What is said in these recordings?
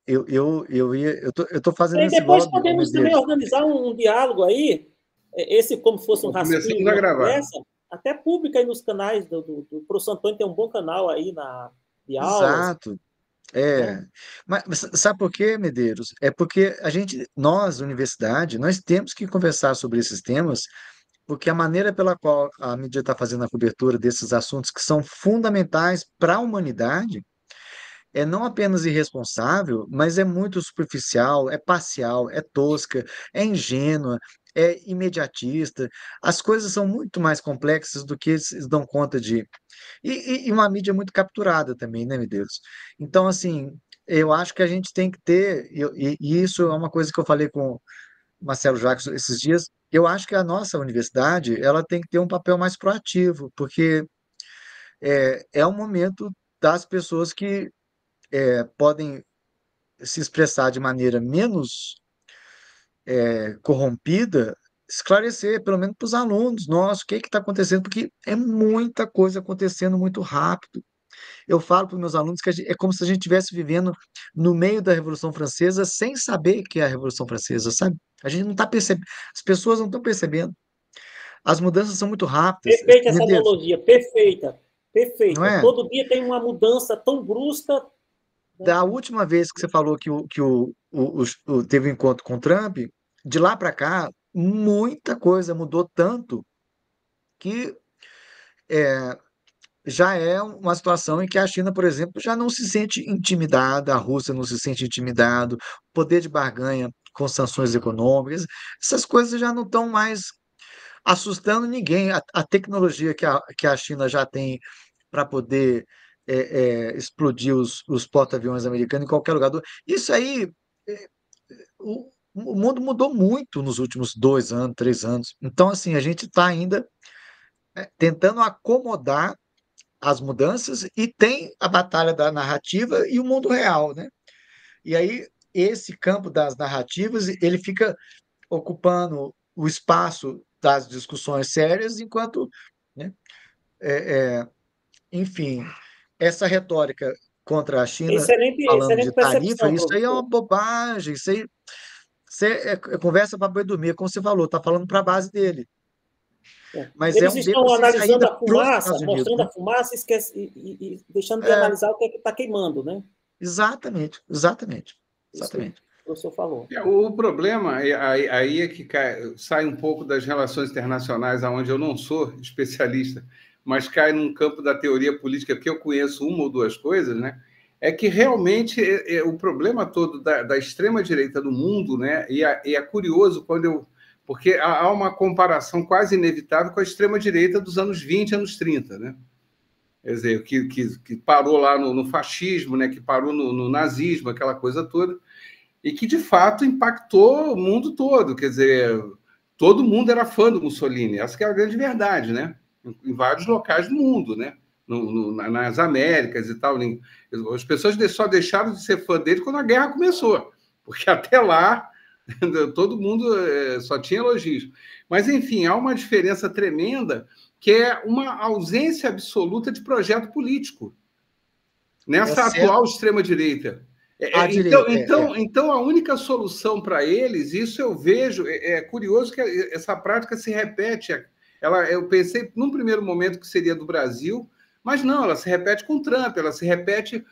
eu tô E fazendo aí esse depois lobby, ô podemos também Medeiros. organizar um diálogo aí, esse como fosse um rascunho Começamos de a uma gravar. conversa, até pública aí nos canais do Professor Antônio, tem um bom canal aí de aulas, Exato. né? Mas sabe por quê, Medeiros? É porque nós, universidade, nós temos que conversar sobre esses temas, porque a maneira pela qual a mídia está fazendo a cobertura desses assuntos que são fundamentais para a humanidade é não apenas irresponsável, mas é muito superficial, é parcial, é tosca, é ingênua, é imediatista. As coisas são muito mais complexas do que eles dão conta de. E uma mídia muito capturada também, né, meu Deus? Então, assim, eu acho que a gente tem que ter, e isso é uma coisa que eu falei com o Marcelo Jacques esses dias, eu acho que a nossa universidade, ela tem que ter um papel mais proativo, porque é um momento das pessoas que podem se expressar de maneira menos corrompida, esclarecer, pelo menos para os alunos nossos, o que está acontecendo, porque é muita coisa acontecendo muito rápido. Eu falo para os meus alunos que é como se a gente estivesse vivendo no meio da Revolução Francesa sem saber que é a Revolução Francesa, sabe? A gente não está percebendo, as pessoas não estão percebendo. As mudanças são muito rápidas. Perfeita Meu essa Deus, analogia, perfeita, não perfeita. é? Todo dia tem uma mudança tão brusca, né? Da última vez que você falou teve um encontro com o Trump, de lá para cá, muita coisa mudou tanto que é, já é uma situação em que a China, por exemplo, já não se sente intimidada, a Rússia não se sente intimidado, o poder de barganha com sanções econômicas, essas coisas já não estão mais assustando ninguém. A tecnologia que a China já tem para poder explodir os porta-aviões americanos em qualquer lugar Isso aí, é, o mundo mudou muito nos últimos 2 anos, 3 anos. Então, assim, a gente está ainda tentando acomodar as mudanças e tem a batalha da narrativa e o mundo real, né? E aí esse campo das narrativas ele fica ocupando o espaço das discussões sérias, enquanto, né, é, é, enfim, essa retórica contra a China, falando de Excelente tarifa, percepção, isso aí é uma professor. bobagem, isso aí é conversa para boi dormir, como você falou, está falando para a base dele. É. Mas é Eles um beco estão sem analisando saída a para os fumaça, Estados Unidos, mostrando né? a fumaça e deixando de É, analisar o que é que está queimando, né? exatamente, exatamente, Isso que o exatamente. professor falou. O problema aí é que sai um pouco das relações internacionais, onde eu não sou especialista, mas cai num campo da teoria política, porque eu conheço uma ou duas coisas, né? É que realmente o problema todo da extrema-direita no mundo, né? E é curioso porque há uma comparação quase inevitável com a extrema-direita dos anos 20, anos 30, né? Quer dizer, que parou lá no fascismo, né? Que parou no nazismo, aquela coisa toda, e que, de fato, impactou o mundo todo. Quer dizer, todo mundo era fã do Mussolini. Essa que é a grande verdade, né? Em vários locais do mundo, né? Nas Américas e tal. As pessoas só deixaram de ser fã dele quando a guerra começou, porque até lá todo mundo só tinha elogios. Mas, enfim, há uma diferença tremenda, que é uma ausência absoluta de projeto político nessa Exceto atual extrema-direita. a Então, direita. então, então, a única solução para eles, isso eu vejo, é curioso que essa prática se repete. Eu pensei, num primeiro momento, que seria do Brasil, mas não, ela se repete com Trump, ela se repete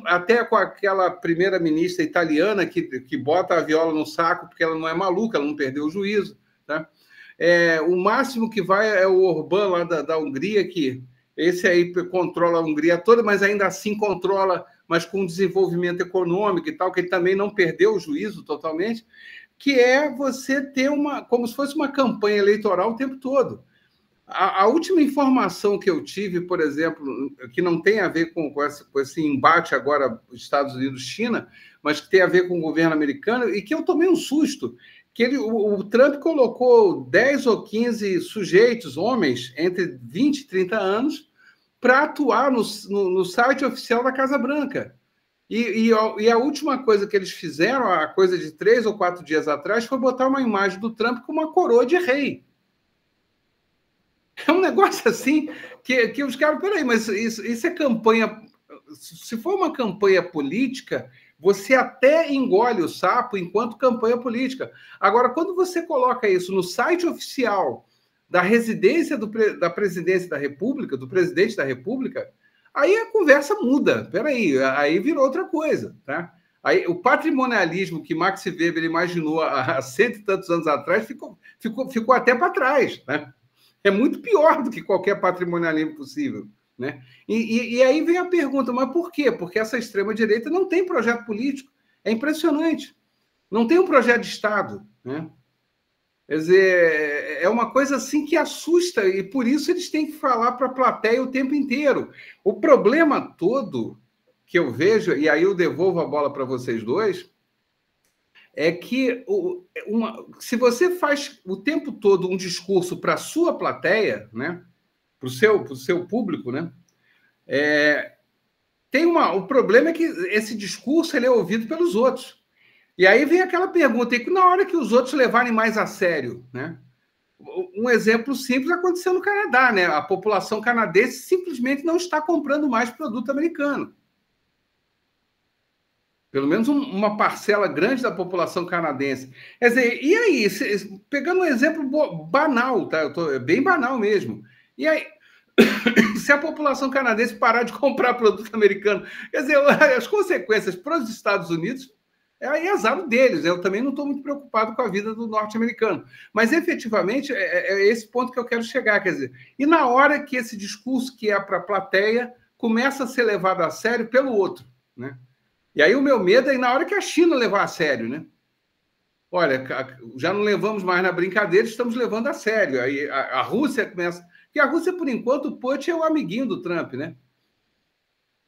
até com aquela primeira-ministra italiana que bota a viola no saco porque ela não é maluca, ela não perdeu o juízo. Tá? O máximo que vai é o Orbán lá da Hungria, que esse aí controla a Hungria toda, mas ainda assim controla, mas com desenvolvimento econômico e tal, que ele também não perdeu o juízo totalmente, que é você ter como se fosse uma campanha eleitoral o tempo todo. A última informação que eu tive, por exemplo, que não tem a ver com esse embate agora Estados Unidos-China, mas que tem a ver com o governo americano, e que eu tomei um susto, que o Trump colocou 10 ou 15 sujeitos, homens, entre 20 e 30 anos, para atuar no site oficial da Casa Branca. E a última coisa que eles fizeram, a coisa de 3 ou 4 dias atrás, foi botar uma imagem do Trump com uma coroa de rei. É um negócio assim que os caras, peraí, mas isso é campanha. Se for uma campanha política, você até engole o sapo enquanto campanha política. Agora, quando você coloca isso no site oficial da residência da presidência da República, do presidente da República, aí a conversa muda. Peraí, aí virou outra coisa, tá? Aí, o patrimonialismo que Max Weber imaginou há 100 e tantos anos atrás ficou até para trás, né? É muito pior do que qualquer patrimonialismo possível, né? E aí vem a pergunta, mas por quê? Porque essa extrema-direita não tem projeto político. É impressionante. Não tem um projeto de Estado, né? Quer dizer, é uma coisa assim que assusta, e por isso eles têm que falar para a plateia o tempo inteiro. O problema todo que eu vejo, e aí eu devolvo a bola para vocês dois, é que se você faz o tempo todo um discurso para a sua plateia, né, para o seu público, né, o problema é que esse discurso ele é ouvido pelos outros. E aí vem aquela pergunta, e na hora que os outros levarem mais a sério, né? Um exemplo simples aconteceu no Canadá, né? A população canadense simplesmente não está comprando mais produto americano. Pelo menos uma parcela grande da população canadense. Quer dizer, e aí, pegando um exemplo banal, tá? É bem banal mesmo. E aí, se a população canadense parar de comprar produto americano, quer dizer, as consequências para os Estados Unidos é azar deles. Eu também não estou muito preocupado com a vida do norte-americano. Mas, efetivamente, é esse ponto que eu quero chegar. Quer dizer, e na hora que esse discurso que é para a plateia começa a ser levado a sério pelo outro, né? E aí o meu medo é na hora que a China levar a sério, né? Olha, já não levamos mais na brincadeira, estamos levando a sério. Aí a Rússia começa... Porque a Rússia, por enquanto, o Putin é o amiguinho do Trump, né?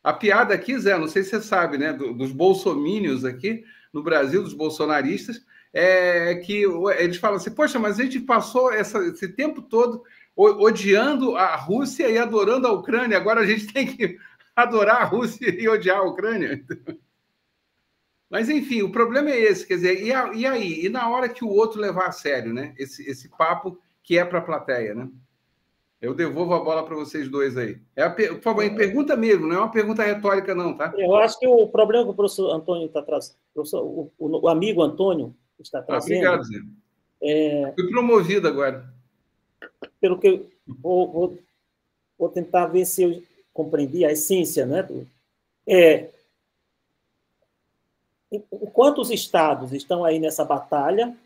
A piada aqui, Zé, não sei se você sabe, né? Dos bolsomínios aqui no Brasil, dos bolsonaristas, é que eles falam assim, poxa, mas a gente passou esse tempo todo odiando a Rússia e adorando a Ucrânia, agora a gente tem que adorar a Rússia e odiar a Ucrânia. Mas, enfim, o problema é esse, quer dizer, e aí? E na hora que o outro levar a sério, né? Esse papo que é para a plateia, né? Eu devolvo a bola para vocês dois aí. Por favor, pergunta mesmo, não é uma pergunta retórica, não, tá? Eu acho que o problema que o professor Antônio está trazendo, o amigo Antônio está trazendo... Obrigado, Zé. Fui promovido agora. Pelo que eu vou tentar ver se eu compreendi a essência, né? Enquanto os estados estão aí nessa batalha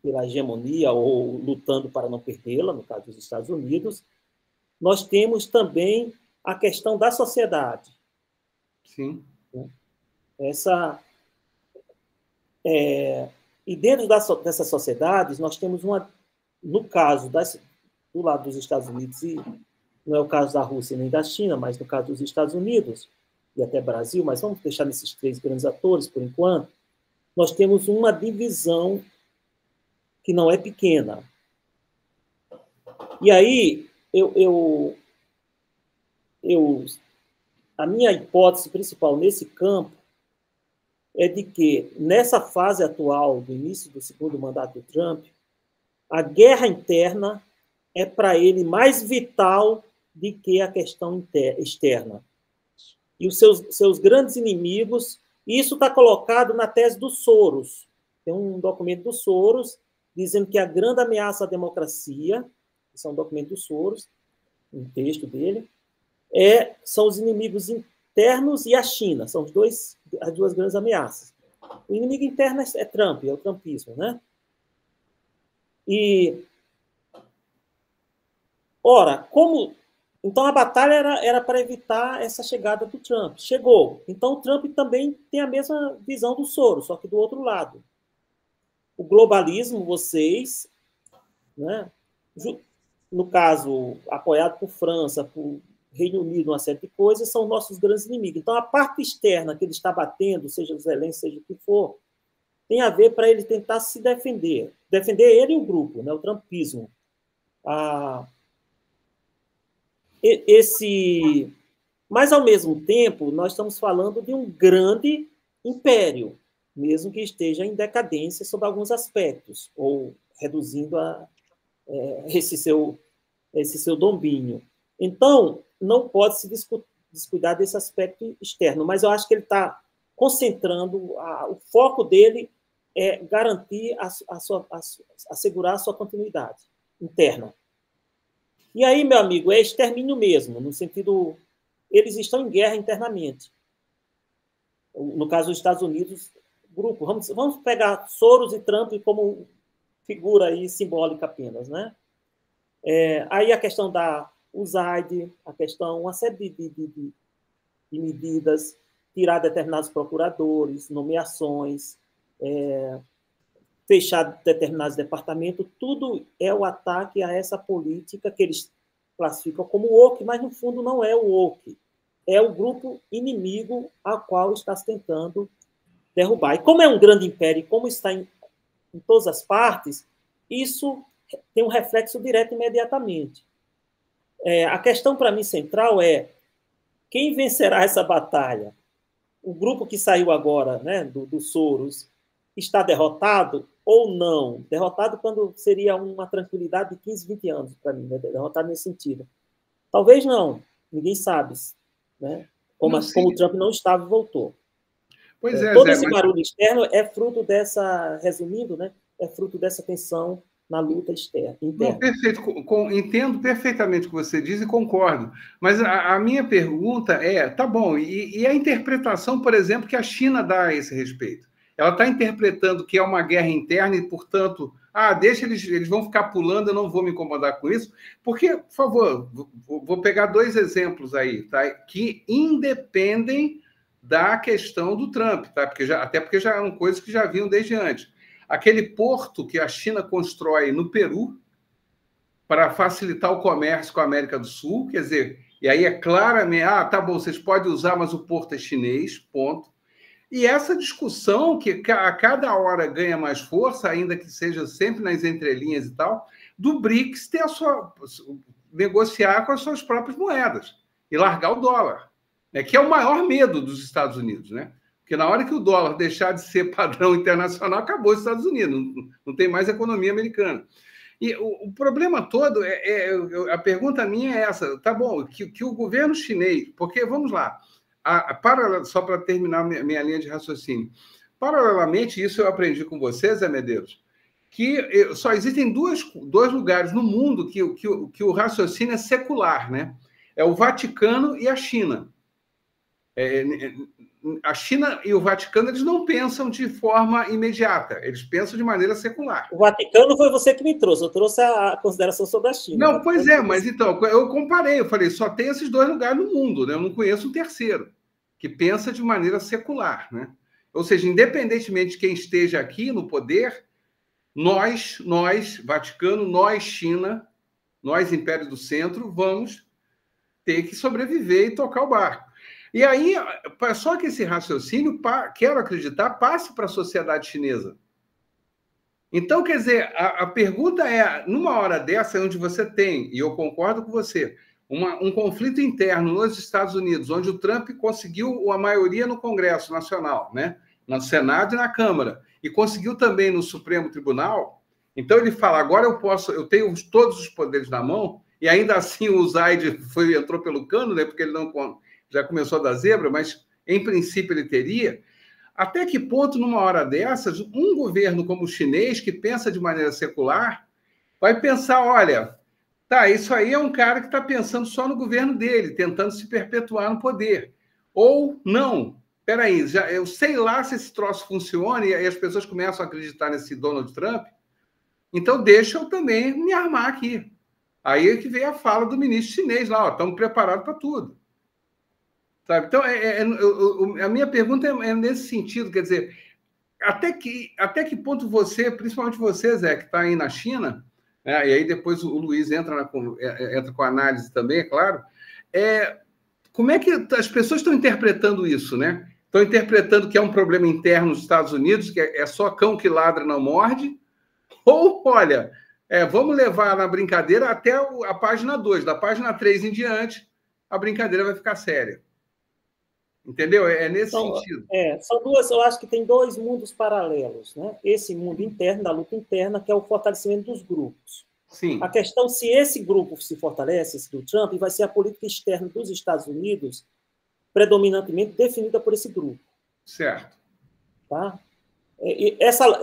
pela hegemonia ou lutando para não perdê-la, no caso dos Estados Unidos, nós temos também a questão da sociedade. Sim. E dentro dessas sociedades, nós temos no caso do lado dos Estados Unidos, e não é o caso da Rússia nem da China, mas no caso dos Estados Unidos, e até Brasil, mas vamos deixar nesses três grandes atores, por enquanto, nós temos uma divisão que não é pequena. E aí, a minha hipótese principal nesse campo é de que, nessa fase atual, do início do segundo mandato do Trump, a guerra interna é, para ele, mais vital do que a questão externa. E os seus grandes inimigos, e isso está colocado na tese do Soros. Tem um documento do Soros dizendo que a grande ameaça à democracia, isso é um documento do Soros, um texto dele, são os inimigos internos e a China, são as duas grandes ameaças. O inimigo interno é Trump, é o trumpismo, né? Então, a batalha era para evitar essa chegada do Trump. Chegou. Então, o Trump também tem a mesma visão do Soros, só que do outro lado. O globalismo, vocês, né, no caso, apoiado por França, por Reino Unido, uma série de coisas, são nossos grandes inimigos. Então, a parte externa que ele está batendo, seja o Zelensky, seja o que for, tem a ver para ele tentar se defender. Defender ele e o grupo, né, o trumpismo. Mas, ao mesmo tempo, nós estamos falando de um grande império, mesmo que esteja em decadência sobre alguns aspectos, ou reduzindo esse seu domínio. Então, não pode se descuidar desse aspecto externo, mas eu acho que ele está concentrando, o foco dele é garantir, assegurar a sua continuidade interna. E aí, meu amigo, é extermínio mesmo, no sentido, eles estão em guerra internamente. No caso dos Estados Unidos, grupo, vamos pegar Soros e Trump como figura aí simbólica apenas, né? Aí a questão da USAID, a questão, uma série de medidas, tirar determinados procuradores, nomeações, fechar determinados departamentos, tudo é o ataque a essa política que eles classificam como woke, mas no fundo não é o woke, é o grupo inimigo a qual está se tentando derrubar. E como é um grande império, e como está em todas as partes, isso tem um reflexo direto imediatamente. A questão, para mim, central é quem vencerá essa batalha? O grupo que saiu agora, né, do Soros, está derrotado ou não? Derrotado quando seria uma tranquilidade de 15, 20 anos, para mim, né? Derrotado nesse sentido. Talvez não, ninguém sabe, né? Como o Trump não estava e voltou. Pois é, todo Zé, esse barulho externo é fruto dessa, resumindo, né, é fruto dessa tensão na luta interna. Não, perfeito, entendo perfeitamente o que você diz e concordo. Mas a minha pergunta é, tá bom, e a interpretação, por exemplo, que a China dá a esse respeito? Ela está interpretando que é uma guerra interna e, portanto, deixa eles vão ficar pulando, eu não vou me incomodar com isso, porque, por favor, vou pegar 2 exemplos aí, tá? Que independem da questão do Trump, tá? Até porque já eram coisas que já vinham desde antes. Aquele porto que a China constrói no Peru para facilitar o comércio com a América do Sul, quer dizer, e aí é claramente, tá bom, vocês podem usar, mas o porto é chinês, ponto. E essa discussão, que a cada hora ganha mais força, ainda que seja sempre nas entrelinhas e tal, do BRICS negociar com as suas próprias moedas e largar o dólar, né, que é o maior medo dos Estados Unidos, né? Porque na hora que o dólar deixar de ser padrão internacional, acabou os Estados Unidos, não tem mais economia americana. E o problema todo, a pergunta minha é essa, tá bom, que o governo chinês, porque, vamos lá, só para terminar minha linha de raciocínio, paralelamente, isso eu aprendi com você, Zé Medeiros, que só existem dois lugares no mundo que o raciocínio é secular, né? É o Vaticano e a China. A China e o Vaticano, eles não pensam de forma imediata, eles pensam de maneira secular. O Vaticano foi você que me trouxe, eu trouxe a consideração sobre a China. Não, pois é, mas então, eu comparei, eu falei, só tem esses 2 lugares no mundo, né? Eu não conheço um terceiro, que pensa de maneira secular, né? Ou seja, independentemente de quem esteja aqui no poder, nós, Vaticano, nós, China, nós, Império do Centro, vamos ter que sobreviver e tocar o barco. E aí, só que esse raciocínio, quero acreditar, passe para a sociedade chinesa. Então, quer dizer, a pergunta é, numa hora dessa, onde você tem, e eu concordo com você, um conflito interno nos Estados Unidos, onde o Trump conseguiu a maioria no Congresso Nacional, né? No Senado e na Câmara, e conseguiu também no Supremo Tribunal, então ele fala, agora eu tenho todos os poderes na mão, e ainda assim o Zaid entrou pelo cano, né? Porque ele não... já começou a dar zebra, mas, em princípio, ele teria. Até que ponto, numa hora dessas, um governo como o chinês, que pensa de maneira secular, vai pensar, olha, isso aí é um cara que está pensando só no governo dele, tentando se perpetuar no poder. Ou, não, peraí, eu sei lá se esse troço funciona e as pessoas começam a acreditar nesse Donald Trump, então deixa eu também me armar aqui. Aí é que veio a fala do ministro chinês lá, estamos preparados para tudo. Sabe? Então, a minha pergunta é nesse sentido, quer dizer, até que ponto você, principalmente você, Zé, que está aí na China, né, e aí depois o Luiz entra com a análise também, é claro, como é que as pessoas estão interpretando isso, né? Estão interpretando que é um problema interno nos Estados Unidos, que é só cão que ladra não morde, ou, olha, vamos levar na brincadeira até a página 2, da página 3 em diante, a brincadeira vai ficar séria. Entendeu? É nesse sentido. São duas, eu acho que tem 2 mundos paralelos, né? Esse mundo interno, da luta interna, que é o fortalecimento dos grupos. Sim. A questão, se esse grupo se fortalece, esse do Trump, vai ser a política externa dos Estados Unidos predominantemente definida por esse grupo. Certo. Tá?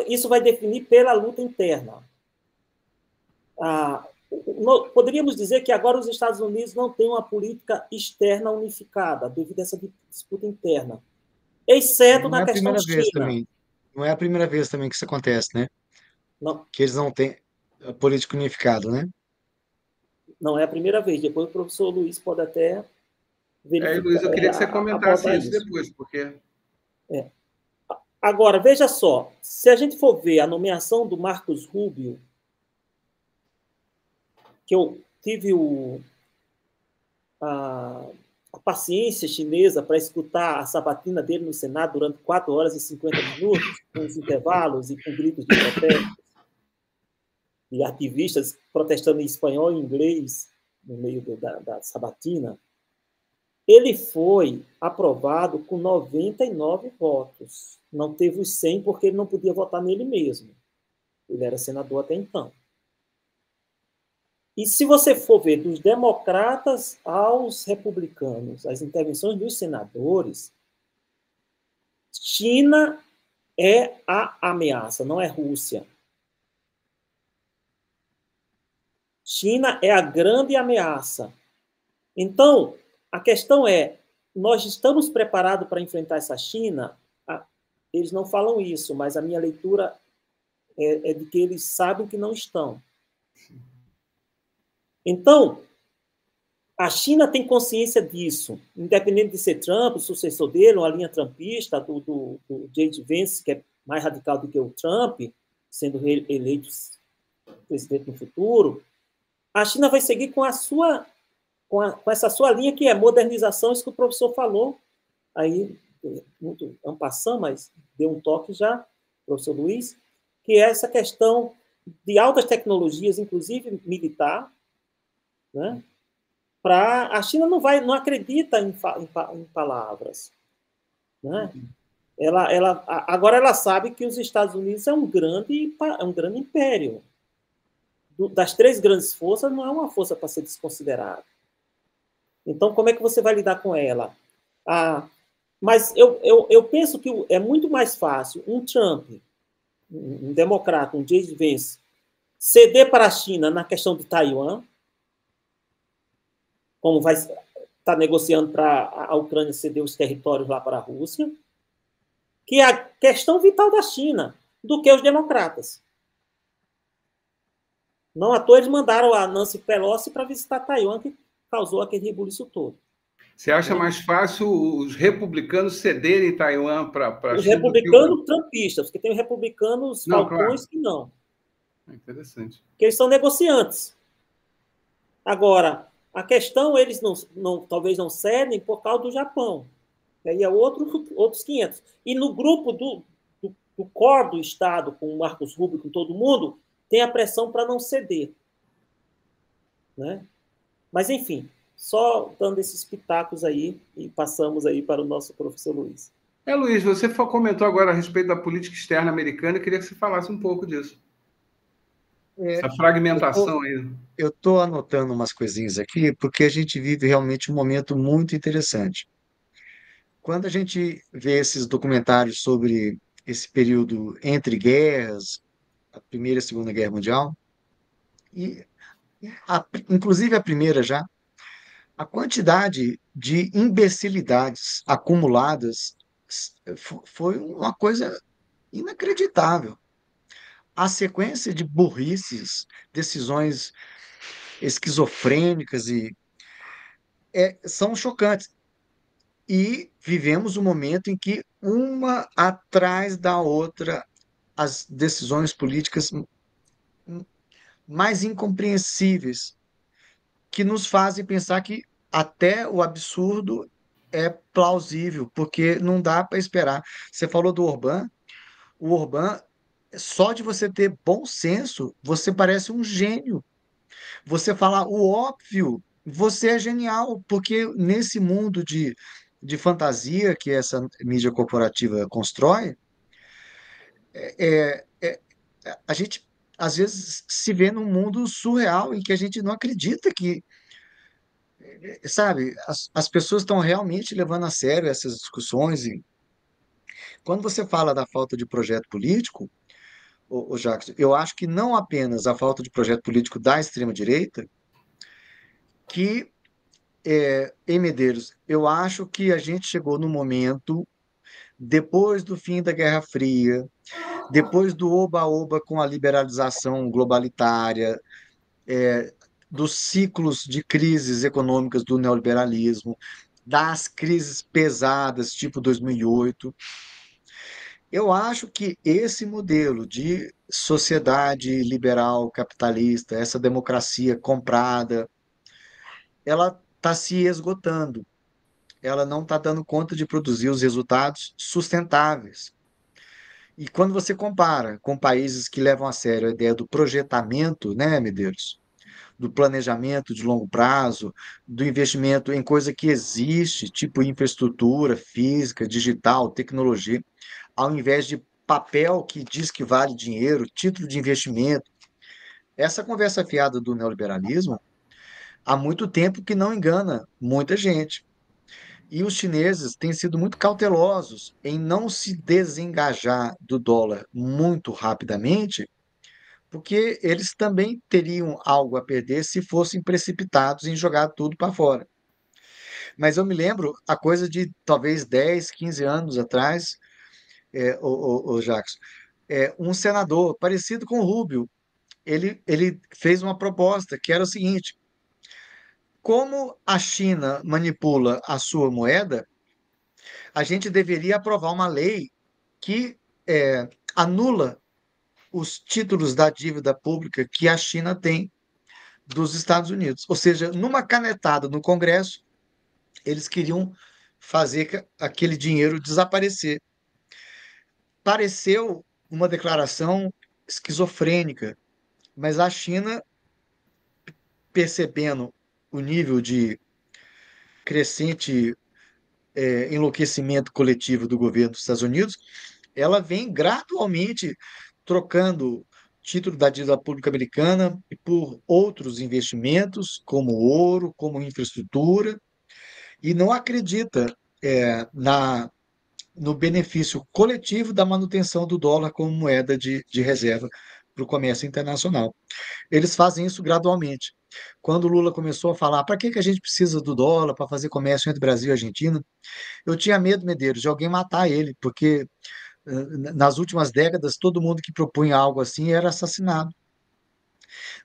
Isso vai definir pela luta interna. Poderíamos dizer que agora os Estados Unidos não têm uma política externa unificada devido a essa disputa interna, exceto Não é na a questão primeira vez China. também. Não é a primeira vez também que isso acontece, né? Não, Que eles não têm a política unificada, né? não é a primeira vez. Depois o professor Luiz pode até Luiz, verificar, eu queria que você comentasse abordar isso isso. depois, porque... Agora, veja só, se a gente for ver a nomeação do Marcos Rubio, que eu tive a paciência chinesa para escutar a sabatina dele no Senado durante 4 horas e 50 minutos, com os intervalos e com gritos de protesto, e ativistas protestando em espanhol e inglês no meio da sabatina, ele foi aprovado com 99 votos. Não teve os 100 porque ele não podia votar nele mesmo. Ele era senador até então. E se você for ver dos democratas aos republicanos, as intervenções dos senadores, China é a ameaça, não é Rússia. China é a grande ameaça. Então, a questão é, nós estamos preparados para enfrentar essa China? Eles não falam isso, mas a minha leitura é de que eles sabem que não estão. Então, a China tem consciência disso, independente de ser Trump, o sucessor dele, uma linha trumpista, do J.D. Vance, que é mais radical do que o Trump, sendo eleito presidente no futuro, a China vai seguir com essa sua linha, que é modernização, isso que o professor falou, aí, muito en passant, mas deu um toque já, professor Luiz, que é essa questão de altas tecnologias, inclusive militar, né? A China não acredita em palavras, né? Agora ela sabe que os Estados Unidos é um grande império. Das 3 grandes forças, não é uma força para ser desconsiderada. Então, como é que você vai lidar com ela? Mas eu penso que é muito mais fácil um Trump, um democrata, um J.D. Vance, ceder para a China na questão de Taiwan, como vai estar negociando para a Ucrânia ceder os territórios lá para a Rússia, que é a questão vital da China, do que os democratas. Não à toa eles mandaram a Nancy Pelosi para visitar Taiwan, que causou aquele rebuliço todo. Você acha mais fácil os republicanos cederem Taiwan para a China? Os republicanos trumpistas, porque tem os republicanos falcões claro. que não. É interessante. Porque eles são negociantes. Agora, a questão, eles talvez não cedem por causa do Japão. Aí é outros 500. E no grupo do core do Estado, com o Marcos Rubio, com todo mundo, tem a pressão para não ceder. Né? Mas, enfim, só dando esses pitacos aí e passamos aí para o nosso professor Luiz. Luiz, você comentou agora a respeito da política externa americana, eu queria que você falasse um pouco disso. Essa fragmentação aí. Eu estou anotando umas coisinhas aqui, porque a gente vive realmente um momento muito interessante. Quando a gente vê esses documentários sobre esse período entre guerras, a Primeira e a Segunda Guerra Mundial, e inclusive a primeira já, a quantidade de imbecilidades acumuladas foi uma coisa inacreditável. A sequência de burrices, decisões esquizofrênicas são chocantes. E vivemos um momento em que, uma atrás da outra, as decisões políticas mais incompreensíveis, que nos fazem pensar que até o absurdo é plausível, porque não dá para esperar. Você falou do Orbán, o Orbán, só de você ter bom senso, você parece um gênio. Você falar o óbvio, você é genial, porque nesse mundo de fantasia que essa mídia corporativa constrói, é, é, a gente às vezes se vê num mundo surreal em que a gente não acredita que, sabe, as pessoas estão realmente levando a sério essas discussões Quando você fala da falta de projeto político, o Jacques, eu acho que não apenas a falta de projeto político da extrema-direita, que, em Medeiros, eu acho que a gente chegou no momento, depois do fim da Guerra Fria, depois do oba-oba com a liberalização globalitária, dos ciclos de crises econômicas do neoliberalismo, das crises pesadas, tipo 2008. Eu acho que esse modelo de sociedade liberal capitalista, essa democracia comprada, ela está se esgotando. Ela não está dando conta de produzir os resultados sustentáveis. E quando você compara com países que levam a sério a ideia do projetamento, né, Medeiros? Do planejamento de longo prazo, do investimento em coisa que existe, tipo infraestrutura física, digital, tecnologia, ao invés de papel que diz que vale dinheiro, título de investimento. Essa conversa fiada do neoliberalismo há muito tempo que não engana muita gente. E os chineses têm sido muito cautelosos em não se desengajar do dólar muito rapidamente, porque eles também teriam algo a perder se fossem precipitados em jogar tudo para fora. Mas eu me lembro, a coisa de talvez 10, 15 anos atrás, o Jackson, um senador parecido com o Rubio, ele fez uma proposta que era o seguinte: como a China manipula a sua moeda, a gente deveria aprovar uma lei que anula os títulos da dívida pública que a China tem dos Estados Unidos. Ou seja, numa canetada no Congresso, eles queriam fazer aquele dinheiro desaparecer. Pareceu uma declaração esquizofrênica, mas a China, percebendo o nível de crescente enlouquecimento coletivo do governo dos Estados Unidos, ela vem gradualmente trocando título da dívida pública americana por outros investimentos, como ouro, como infraestrutura, e não acredita no benefício coletivo da manutenção do dólar como moeda de reserva para o comércio internacional. Eles fazem isso gradualmente. Quando o Lula começou a falar para que, que a gente precisa do dólar para fazer comércio entre Brasil e Argentina, eu tinha medo, Medeiros, de alguém matar ele, porque nas últimas décadas todo mundo que propunha algo assim era assassinado.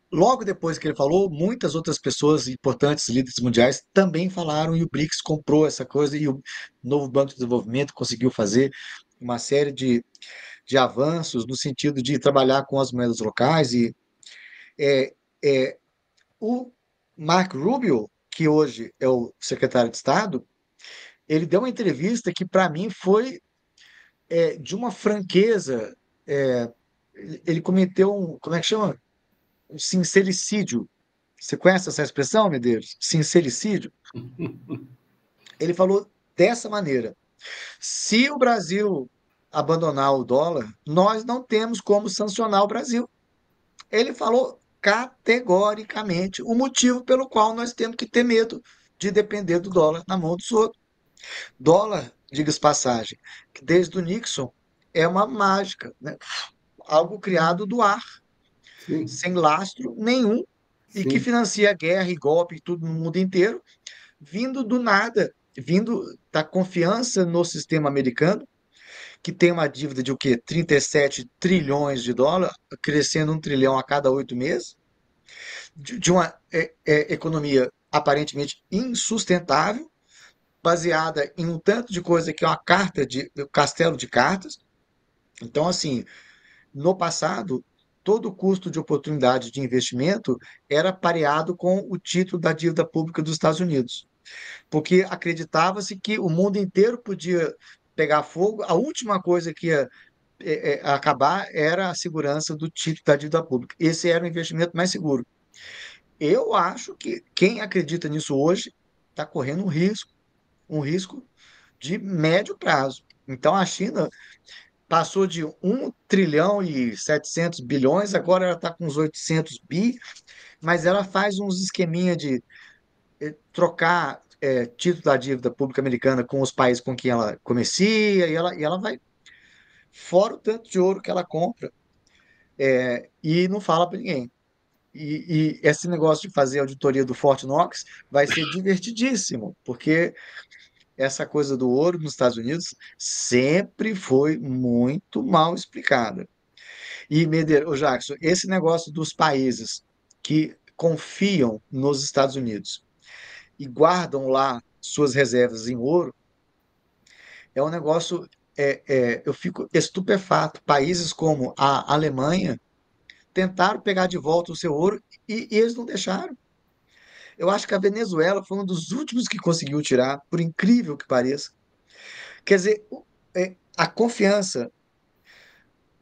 Logo depois que ele falou, muitas outras pessoas importantes, líderes mundiais, também falaram e o BRICS comprou essa coisa e o novo Banco de Desenvolvimento conseguiu fazer uma série de avanços no sentido de trabalhar com as moedas locais e é, é, o Mark Rubio, que hoje é o secretário de Estado, ele deu uma entrevista que para mim foi de uma franqueza. é, ele cometeu como é que chama? Um sincericídio. Você conhece essa expressão, Medeiros? Sincericídio? Ele falou dessa maneira: se o Brasil abandonar o dólar, nós não temos como sancionar o Brasil. Ele falou categoricamente o motivo pelo qual nós temos que ter medo de depender do dólar na mão dos outros. Dólar, diga-se passagem, que desde o Nixon é uma mágica, né? Algo criado do ar, Sim, sem lastro nenhum, e que sim, financia guerra e golpe e tudo no mundo inteiro, vindo do nada, vindo da confiança no sistema americano, que tem uma dívida de o quê? 37 trilhões de dólares, crescendo 1 trilhão a cada 8 meses, de uma economia aparentemente insustentável, baseada em um tanto de coisa que é uma carta de castelo de cartas. Então, assim, no passado, todo o custo de oportunidade de investimento era pareado com o título da dívida pública dos Estados Unidos, porque acreditava-se que o mundo inteiro podia pegar fogo, a última coisa que ia acabar era a segurança do título da dívida pública. Esse era o investimento mais seguro. Eu acho que quem acredita nisso hoje está correndo um risco de médio prazo. Então, a China passou de 1 trilhão e 700 bilhões, agora ela está com uns 800 bi, mas ela faz uns esqueminha de trocar título da dívida pública americana com os países com quem ela comercia, e ela vai fora o tanto de ouro que ela compra, e não fala para ninguém. E esse negócio de fazer auditoria do Fort Knox vai ser divertidíssimo, porque essa coisa do ouro nos Estados Unidos sempre foi muito mal explicada. E, ô Jackson, esse negócio dos países que confiam nos Estados Unidos e guardam lá suas reservas em ouro, é um negócio, eu fico estupefato. Países como a Alemanha tentaram pegar de volta o seu ouro e eles não deixaram. Eu acho que a Venezuela foi um dos últimos que conseguiu tirar, por incrível que pareça. Quer dizer, a confiança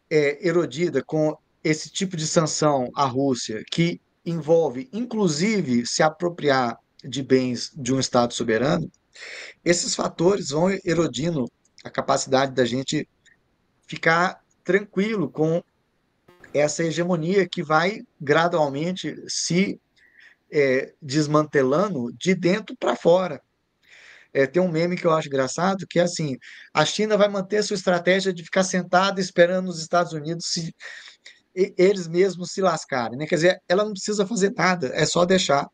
erodida com esse tipo de sanção à Rússia, que envolve, inclusive, se apropriar de bens de um Estado soberano, esses fatores vão erodindo a capacidade da gente ficar tranquilo com essa hegemonia que vai gradualmente se desmantelando de dentro para fora. Tem um meme que eu acho engraçado, que é assim: a China vai manter sua estratégia de ficar sentada esperando os Estados Unidos eles mesmos se lascarem, né? Quer dizer, ela não precisa fazer nada, é só deixar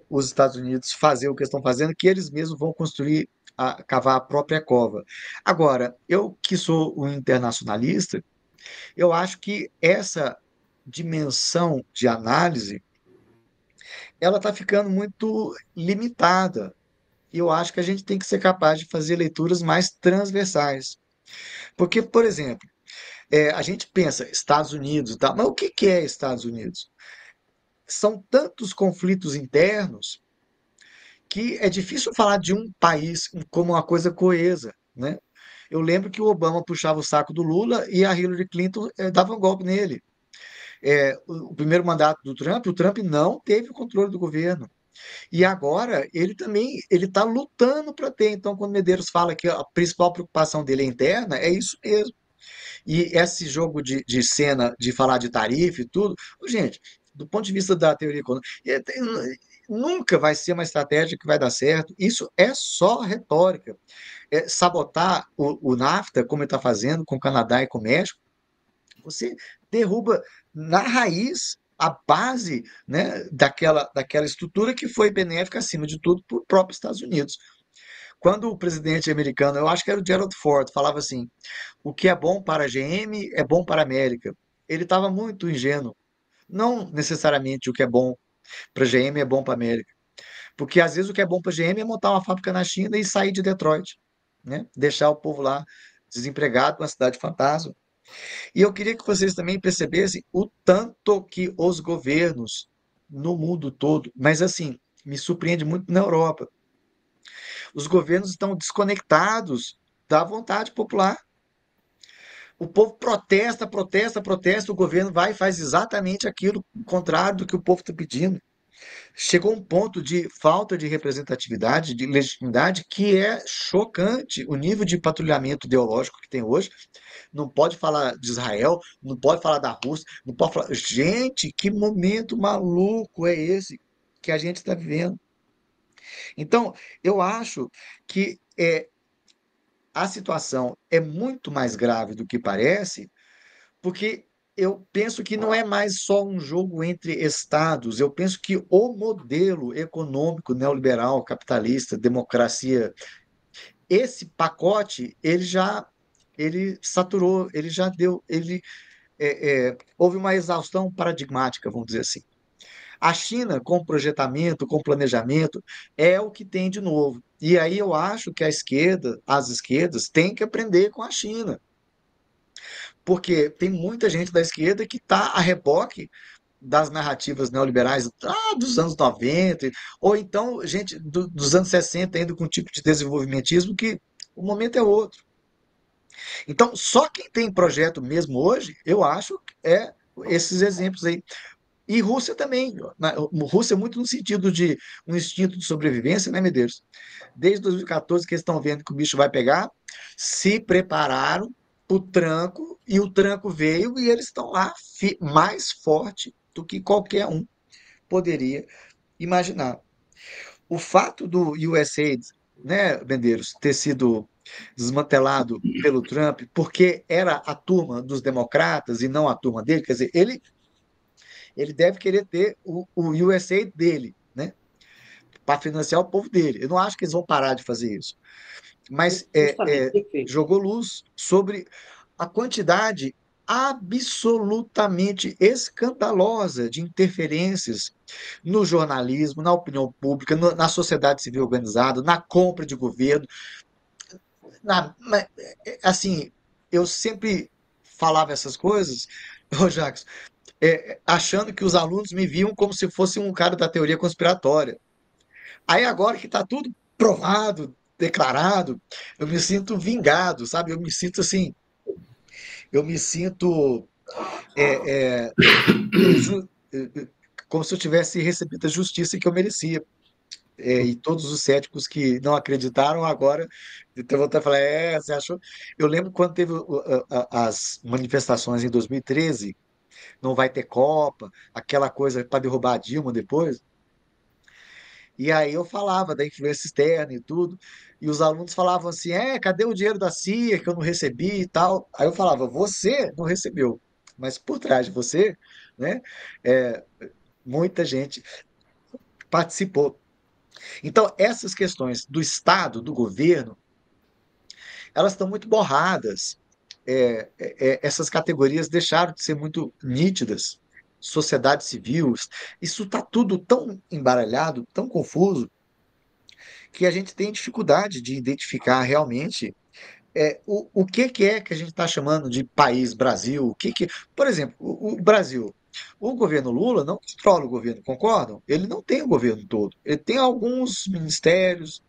os Estados Unidos fazer o que estão fazendo, que eles mesmos vão construir, cavar a própria cova. Agora, eu que sou um internacionalista, eu acho que essa dimensão de análise ela está ficando muito limitada. E eu acho que a gente tem que ser capaz de fazer leituras mais transversais. Porque, por exemplo, a gente pensa Estados Unidos e tal, mas o que que é Estados Unidos? São tantos conflitos internos que é difícil falar de um país como uma coisa coesa, né? Eu lembro que o Obama puxava o saco do Lula e a Hillary Clinton dava um golpe nele. O primeiro mandato do Trump, o Trump não teve o controle do governo. E agora ele também ele está lutando para ter. Então, quando Medeiros fala que a principal preocupação dele é interna, é isso mesmo. E esse jogo de cena, de falar de tarifa e tudo, gente, do ponto de vista da teoria econômica, nunca vai ser uma estratégia que vai dar certo. Isso é só retórica. Sabotar o NAFTA, como ele está fazendo com o Canadá e com o México, você derruba na raiz a base, né, daquela estrutura que foi benéfica, acima de tudo, para o próprio Estados Unidos. Quando o presidente americano, eu acho que era o Gerald Ford, falava assim: o que é bom para a GM é bom para a América. Ele estava muito ingênuo. Não necessariamente o que é bom para a GM é bom para a América. Porque às vezes o que é bom para a GM é montar uma fábrica na China e sair de Detroit, né? Deixar o povo lá desempregado, uma cidade fantasma. E eu queria que vocês também percebessem o tanto que os governos no mundo todo, mas assim, me surpreende muito na Europa, os governos estão desconectados da vontade popular. O povo protesta, protesta, protesta, o governo vai e faz exatamente aquilo contrário do que o povo está pedindo. Chegou um ponto de falta de representatividade, de legitimidade, que é chocante o nível de patrulhamento ideológico que tem hoje. Não pode falar de Israel, não pode falar da Rússia, não pode falar. Gente, que momento maluco é esse que a gente está vivendo? Então, eu acho que a situação é muito mais grave do que parece, porque eu penso que não é mais só um jogo entre estados, eu penso que o modelo econômico neoliberal, capitalista, democracia, esse pacote, ele saturou, ele já deu, houve uma exaustão paradigmática, vamos dizer assim. A China, com projetamento, com planejamento, é o que tem de novo. E aí eu acho que a esquerda, as esquerdas, têm que aprender com a China. Porque tem muita gente da esquerda que está a reboque das narrativas neoliberais dos anos 90, ou então gente dos anos 60 ainda com um tipo de desenvolvimentismo que o momento é outro. Então, só quem tem projeto mesmo hoje, eu acho, é esses exemplos aí. E Rússia também. Rússia muito no sentido de um instinto de sobrevivência, né, Medeiros? Desde 2014 que eles estão vendo que o bicho vai pegar, se prepararam para o tranco, e o tranco veio e eles estão lá mais forte do que qualquer um poderia imaginar. O fato do USAID né, Bendeiros, ter sido desmantelado pelo Trump, porque era a turma dos democratas e não a turma dele. Quer dizer, ele deve querer ter o USA dele, né, para financiar o povo dele. Eu não acho que eles vão parar de fazer isso. Mas Justamente, perfeito. jogou luz sobre a quantidade absolutamente escandalosa de interferências no jornalismo, na opinião pública, na sociedade civil organizada, na compra de governo. Assim, eu sempre falava essas coisas, ô Jacques, achando que os alunos me viam como se fosse um cara da teoria conspiratória. Aí agora que está tudo provado, declarado, eu me sinto vingado, sabe? Eu me sinto assim, eu me sinto é, é, inju- como se eu tivesse recebido a justiça que eu merecia. E todos os céticos que não acreditaram agora estão voltando a falar, você achou? Eu lembro quando teve as manifestações em 2013, não vai ter Copa, aquela coisa para derrubar a Dilma depois. E aí eu falava da influência externa e tudo, e os alunos falavam assim, cadê o dinheiro da CIA que eu não recebi e tal? Aí eu falava, você não recebeu, mas por trás de você, né, é, muita gente participou. Então, essas questões do Estado, do governo, elas estão muito borradas. Essas categorias deixaram de ser muito nítidas. Sociedade civil, isso está tudo tão embaralhado, tão confuso, que a gente tem dificuldade de identificar realmente o que é que a gente está chamando de país Brasil. Por exemplo, o Brasil. O governo Lula não controla o governo, concordam? Ele não tem o governo todo. Ele tem alguns ministérios,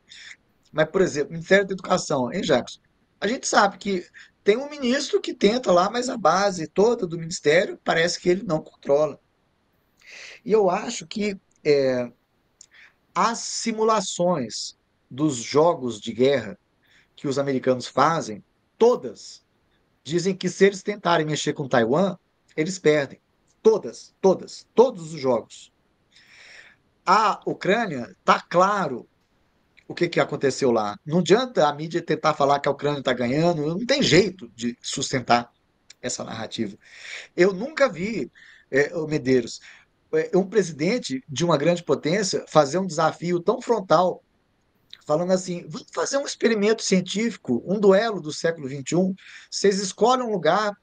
mas, por exemplo, Ministério da Educação, hein, Jacques? A gente sabe que tem um ministro que tenta lá, mas a base toda do ministério parece que ele não controla. E eu acho que as simulações dos jogos de guerra que os americanos fazem, todas dizem que se eles tentarem mexer com Taiwan, eles perdem. Todas, todas, todos os jogos. A Ucrânia, está claro o que aconteceu lá. Não adianta a mídia tentar falar que a Ucrânia está ganhando, não tem jeito de sustentar essa narrativa. Eu nunca vi, Medeiros, um presidente de uma grande potência fazer um desafio tão frontal, falando assim: vamos fazer um experimento científico, um duelo do século XXI. Vocês escolhem um lugar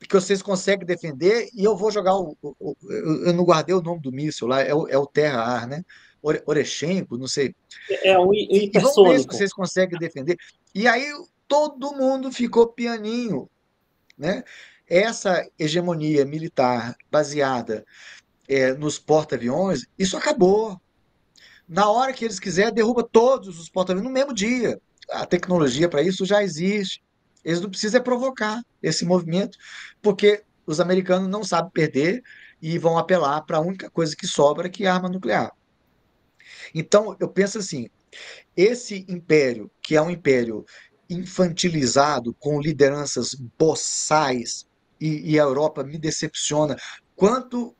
que vocês conseguem defender e eu vou jogar eu não guardei o nome do míssil lá, é o Terra-Ar, né? Orechenko, não sei. É um E vamos ver se hipersônico. vocês conseguem defender. E aí todo mundo ficou pianinho, né? Essa hegemonia militar baseada nos porta-aviões, isso acabou. Na hora que eles quiserem, derruba todos os porta-aviões no mesmo dia. A tecnologia para isso já existe. Eles não precisam provocar esse movimento, porque os americanos não sabem perder e vão apelar para a única coisa que sobra, que é a arma nuclear. Então, eu penso assim, esse império, que é um império infantilizado, com lideranças boçais, e a Europa me decepciona. Quanto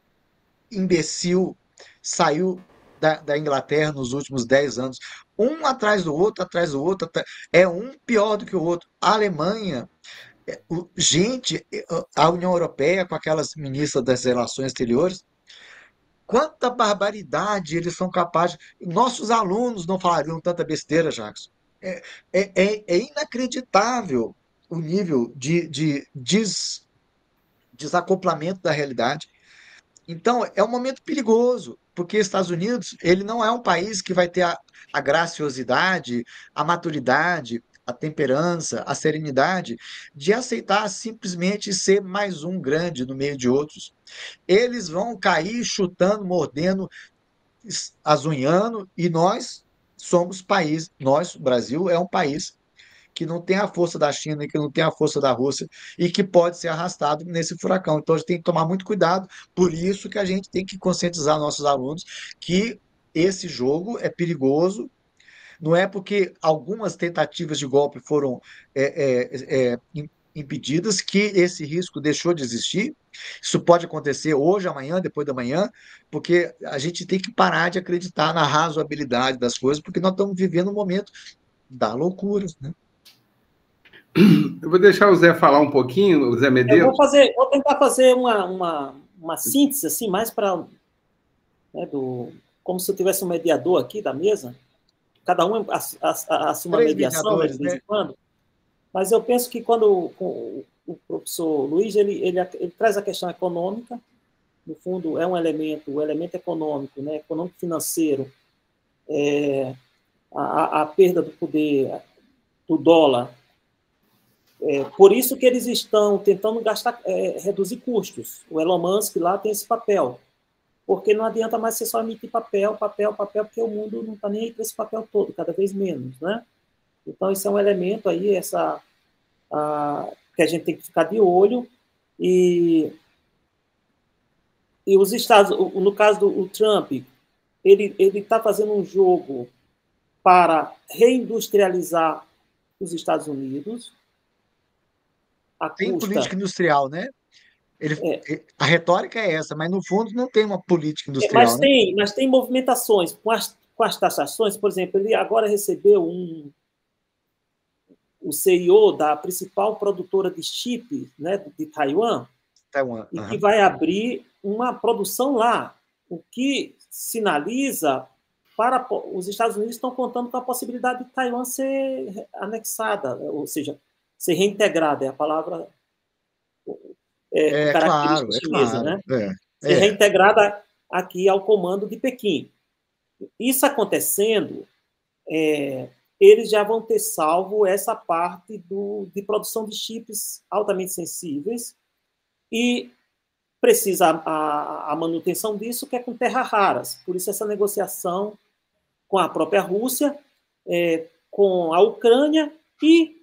imbecil saiu da Inglaterra nos últimos 10 anos? Um atrás do outro, atrás do outro. É um pior do que o outro. A Alemanha, gente, a União Europeia, com aquelas ministras das relações exteriores, quanta barbaridade eles são capazes. Nossos alunos não falariam tanta besteira, Jacques. É inacreditável o nível de desacoplamento da realidade. Então, é um momento perigoso, porque Estados Unidos ele não é um país que vai ter a graciosidade, a maturidade, a temperança, a serenidade de aceitar simplesmente ser mais um grande no meio de outros. Eles vão cair chutando, mordendo, azunhando, e nós somos país, nós, o Brasil, é um país que não tem a força da China e que não tem a força da Rússia e que pode ser arrastado nesse furacão. Então a gente tem que tomar muito cuidado, por isso que a gente tem que conscientizar nossos alunos que esse jogo é perigoso. Não é porque algumas tentativas de golpe foram impedidas que esse risco deixou de existir. Isso pode acontecer hoje, amanhã, depois da manhã, porque a gente tem que parar de acreditar na razoabilidade das coisas, porque nós estamos vivendo um momento Dá loucuras, né? Eu vou deixar o Zé falar um pouquinho, o Zé Medeiros. Vou tentar fazer uma síntese, assim, mais para... Né, como se eu tivesse um mediador aqui da mesa. Cada um assume a 3 mediação, né, de mediadores, vez né? em quando. Mas eu penso que quando o professor Luiz ele traz a questão econômica, no fundo, é um elemento, o elemento econômico, né, econômico-financeiro, a perda do poder do dólar. Por isso que eles estão tentando reduzir custos. O Elon Musk lá tem esse papel. Porque não adianta mais você só emitir papel, porque o mundo não está nem aí para esse papel todo, cada vez menos, né? Então, isso é um elemento aí, que a gente tem que ficar de olho. E os Estados, no caso do Trump, ele está fazendo um jogo para reindustrializar os Estados Unidos. Tem política industrial, né? A retórica é essa, mas no fundo não tem uma política industrial, né? Mas tem movimentações com as taxações. Por exemplo, ele agora recebeu o CEO da principal produtora de chip, né, de Taiwan, e que vai abrir uma produção lá, o que sinaliza para os Estados Unidos estão contando com a possibilidade de Taiwan ser anexada, ou seja, ser reintegrada, é a palavra característica chinesa, claro, né? Ser reintegrada aqui ao comando de Pequim. Isso acontecendo, eles já vão ter salvo essa parte de produção de chips altamente sensíveis e precisa a manutenção disso, que é com terras raras. Por isso, essa negociação com a própria Rússia, com a Ucrânia e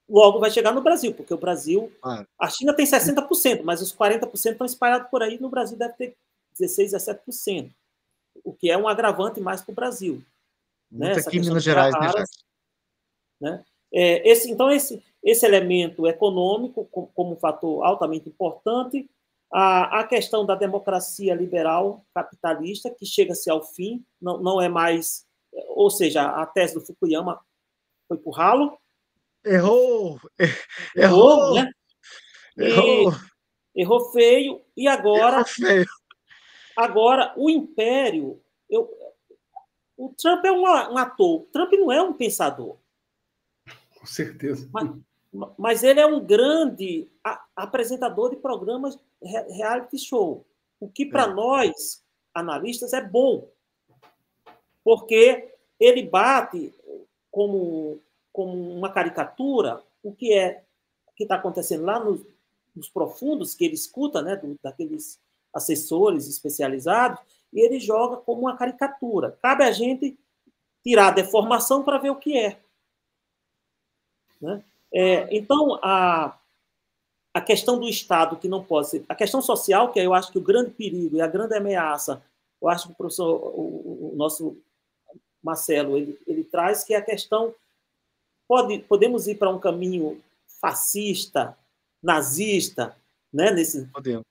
logo vai chegar no Brasil, porque o Brasil... A China tem 60%, mas os 40% estão espalhados por aí, no Brasil deve ter 16%, 17%, o que é um agravante mais para o Brasil. Muito né? aqui em Minas Gerais, né, Jacques? Né? Então, esse elemento econômico, como um fator altamente importante, a questão da democracia liberal capitalista, que chega-se ao fim, não é mais... Ou seja, a tese do Fukuyama foi para o ralo. Errou, né? Errou feio. E agora... Agora, o império... O Trump é um ator. O Trump não é um pensador. Com certeza. Mas ele é um grande apresentador de programas reality show. O que, para nós, analistas, é bom. Porque ele bate como uma caricatura o que está acontecendo lá nos profundos, que ele escuta, né, daqueles assessores especializados, e ele joga como uma caricatura. Cabe a gente tirar a deformação para ver o que é. Né? Então, a questão do Estado, que não pode ser... A questão social, que eu acho que o grande perigo e a grande ameaça, eu acho que o nosso Marcelo, ele traz, que é a questão... Podemos ir para um caminho fascista, nazista, né?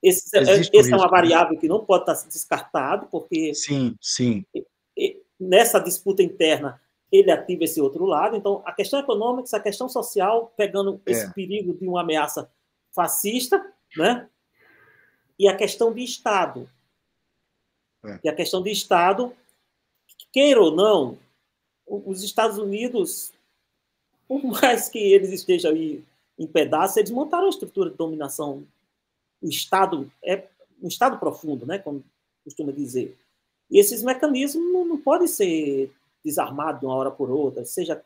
Essa é uma variável que não pode estar descartado, porque sim. Nessa disputa interna ele ativa esse outro lado. Então, a questão econômica, a questão social, pegando esse perigo de uma ameaça fascista, né? E a questão de Estado. E a questão de Estado, queira ou não, os Estados Unidos, por mais que eles estejam aí em pedaços, eles montaram uma estrutura de dominação. O Estado é um Estado profundo, né, como costuma dizer. E esses mecanismos não podem ser desarmados de uma hora por outra, seja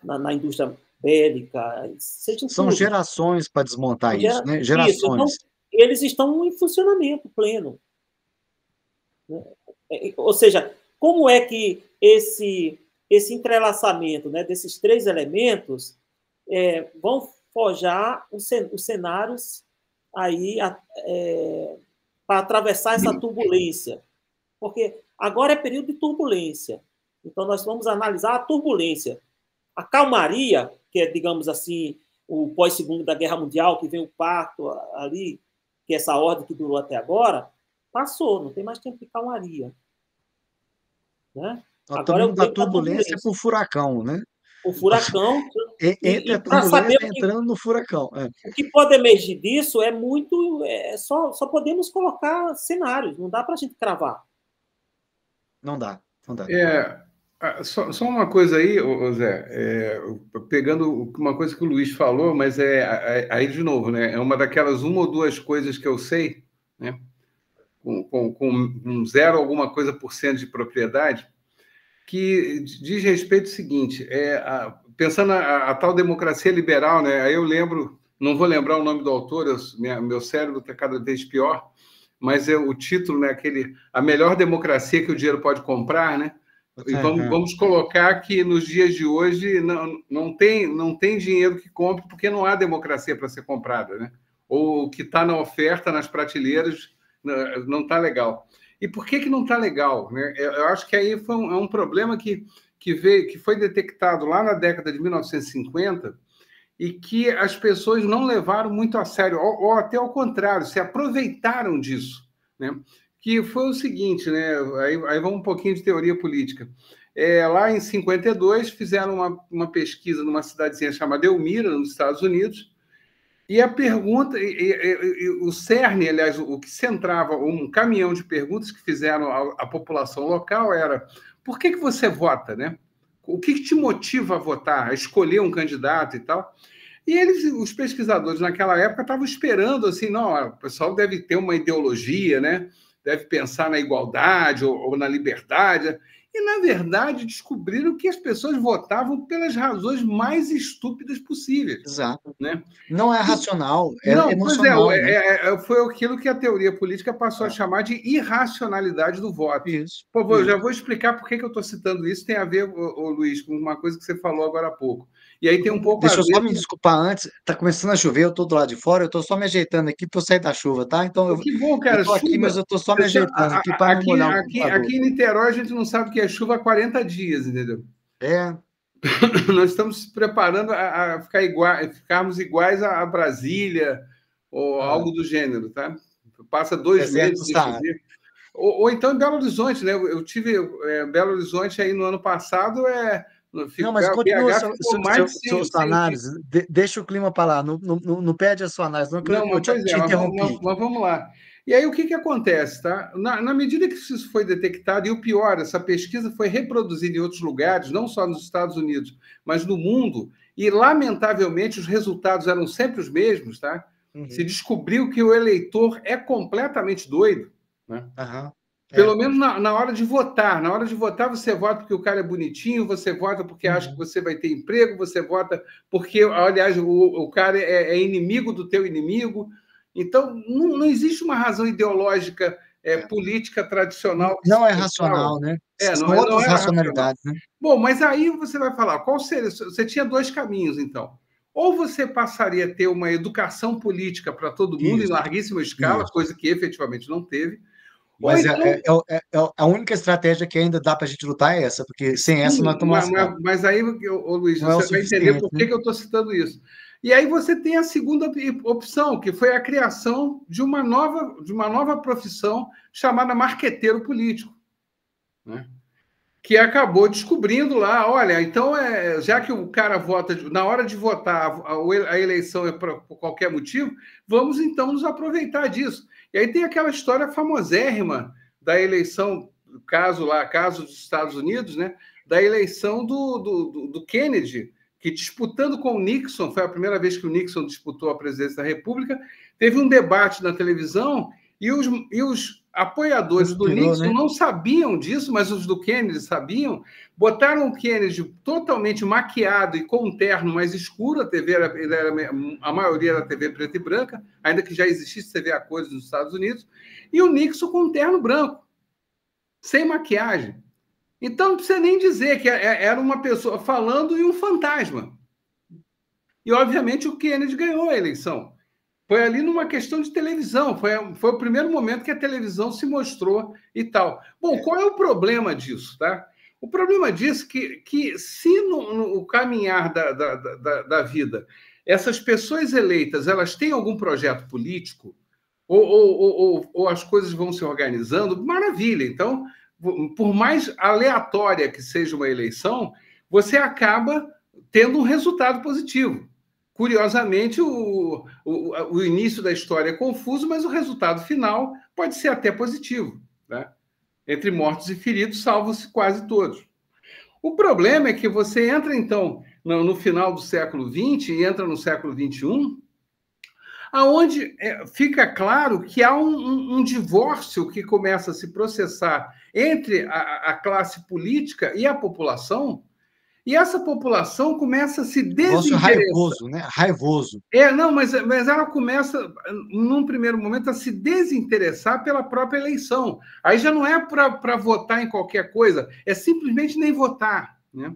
na indústria bélica, seja em São tudo. gerações para desmontar isso, né? Gerações. Isso. Então, eles estão em funcionamento pleno. Ou seja, como é que esse entrelaçamento, né, desses três elementos vão forjar os cenários aí para atravessar essa turbulência? Porque agora é período de turbulência. Então, nós vamos analisar a turbulência. A calmaria, que é, digamos assim, o pós-segunda Guerra Mundial, que vem o pacto ali, que é essa ordem que durou até agora, passou, não tem mais tempo de calmaria. Né? Agora é o tempo da turbulência para o furacão, né? o furacão. Entra a Para saber turbulência entrando no furacão. O que pode emergir disso é muito. Só podemos colocar cenários, não dá para a gente cravar. Não dá, não dá. Só uma coisa aí, Zé, pegando uma coisa que o Luiz falou, mas aí de novo, né? É uma daquelas uma ou duas coisas que eu sei, né? Com 0 alguma coisa por cento de propriedade, que diz respeito ao seguinte: pensando a tal democracia liberal, né? Aí eu lembro, não vou lembrar o nome do autor, meu cérebro está cada vez pior, mas o título, né? A melhor democracia que o dinheiro pode comprar, né? E vamos colocar que nos dias de hoje não tem dinheiro que compre porque não há democracia para ser comprada, né? Ou o que está na oferta, nas prateleiras, não está legal. E por que não está legal, né? Eu acho que aí é um problema que foi detectado lá na década de 1950 e que as pessoas não levaram muito a sério, ou até ao contrário, se aproveitaram disso, né? Que foi o seguinte, né? Aí vamos um pouquinho de teoria política. Lá em 52, fizeram uma pesquisa numa cidadezinha chamada Elmira, nos Estados Unidos, e a pergunta, o cerne, aliás, o que centrava um caminhão de perguntas que fizeram à população local era: por que você vota, né? O que te motiva a votar, a escolher um candidato e tal? E os pesquisadores naquela época estavam esperando assim, não, o pessoal deve ter uma ideologia, né? Deve pensar na igualdade ou na liberdade. E, na verdade, descobriram que as pessoas votavam pelas razões mais estúpidas possíveis. Exato. Né? Não é racional, é não, emocional. Foi aquilo que a teoria política passou a chamar de irracionalidade do voto. Isso. Eu já vou explicar por que eu estou citando isso. Tem a ver, Luiz, com uma coisa que você falou agora há pouco. E aí tem um pouco Deixa eu só me desculpar antes. Está começando a chover, eu estou do lado de fora, eu estou só me ajeitando aqui para eu sair da chuva, tá? Então, que bom, cara. Eu estou aqui, mas eu estou só me ajeitando aqui para não molhar o computador. Aqui em Niterói, a gente não sabe o que é chuva há 40 dias, entendeu? Nós estamos se preparando a ficarmos iguais a Brasília ou algo do gênero, tá? Passa 2 meses de chover. Ou então em Belo Horizonte, né? Eu tive Belo Horizonte aí no ano passado, não, mas continua sua análise. Deixa o clima para lá, não perde a sua análise, não, eu te interrompi. Mas vamos lá. E aí o que acontece, tá? Na medida que isso foi detectado, e o pior, essa pesquisa foi reproduzida em outros lugares, não só nos Estados Unidos, mas no mundo, e lamentavelmente os resultados eram sempre os mesmos, tá? Se descobriu que o eleitor é completamente doido, né? Pelo menos na hora de votar. Na hora de votar, você vota porque o cara é bonitinho, você vota porque acha que você vai ter emprego, você vota porque, aliás, o cara é inimigo do teu inimigo. Então, não existe uma razão ideológica política tradicional. Não é racional, né? São outras racionalidades, né? Bom, mas aí você vai falar, qual seria? Você tinha 2 caminhos, então. Ou você passaria a ter uma educação política para todo mundo em larguíssima escala, coisa que efetivamente não teve. Mas a única estratégia que ainda dá para a gente lutar é essa, porque sem essa nós estamos lascados. Mas aí, Luiz, você vai entender por que eu estou citando isso. E aí você tem a segunda opção, que foi a criação de uma nova profissão chamada marqueteiro político, né? Que acabou descobrindo lá, olha, então, já que o cara vota, na hora de votar, a eleição é por qualquer motivo, vamos então nos aproveitar disso. E aí tem aquela história famosérrima da eleição, caso dos Estados Unidos, né, da eleição do Kennedy, que disputando com o Nixon, foi a primeira vez que o Nixon disputou a presidência da República, teve um debate na televisão e os apoiadores do Nixon não sabiam disso, mas os do Kennedy sabiam, botaram o Kennedy totalmente maquiado e com um terno mais escuro, a maioria era TV preta e branca, ainda que já existisse TV a cores nos Estados Unidos, e o Nixon com um terno branco, sem maquiagem. Então, não precisa nem dizer que era uma pessoa falando e um fantasma. E, obviamente, o Kennedy ganhou a eleição. Foi ali numa questão de televisão. Foi o primeiro momento que a televisão se mostrou e tal. Bom, qual é o problema disso, tá? O problema disso é que se no caminhar da vida essas pessoas eleitas elas têm algum projeto político ou as coisas vão se organizando, maravilha. Então, por mais aleatória que seja uma eleição, você acaba tendo um resultado positivo. Curiosamente, o início da história é confuso, mas o resultado final pode ser até positivo, né? Entre mortos e feridos, salvam-se quase todos. O problema é que você entra, então, no final do século XX e entra no século XXI, aonde fica claro que há um divórcio que começa a se processar entre a classe política e a população, e essa população começa a se Divórcio desinteressar. raivoso, né? Raivoso. Não, mas ela começa, num primeiro momento, a se desinteressar pela própria eleição. Aí já não é para votar em qualquer coisa, é simplesmente nem votar, né?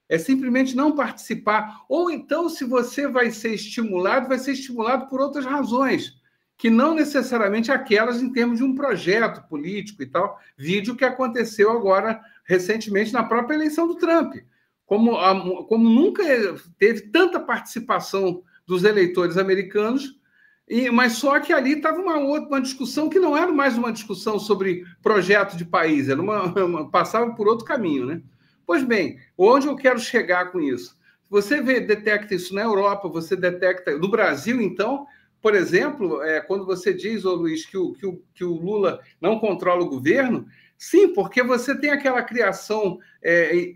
É simplesmente não participar. Ou então, se você vai ser estimulado por outras razões, que não necessariamente aquelas em termos de um projeto político e tal. Vídeo que aconteceu agora, recentemente, na própria eleição do Trump. Como nunca teve tanta participação dos eleitores americanos, mas só que ali estava uma discussão que não era mais uma discussão sobre projeto de país, era passava por outro caminho, né? Pois bem, onde eu quero chegar com isso? Você detecta isso na Europa, você detecta no Brasil, então, por exemplo, quando você diz, Luiz, que o Lula não controla o governo, sim, porque você tem aquela criação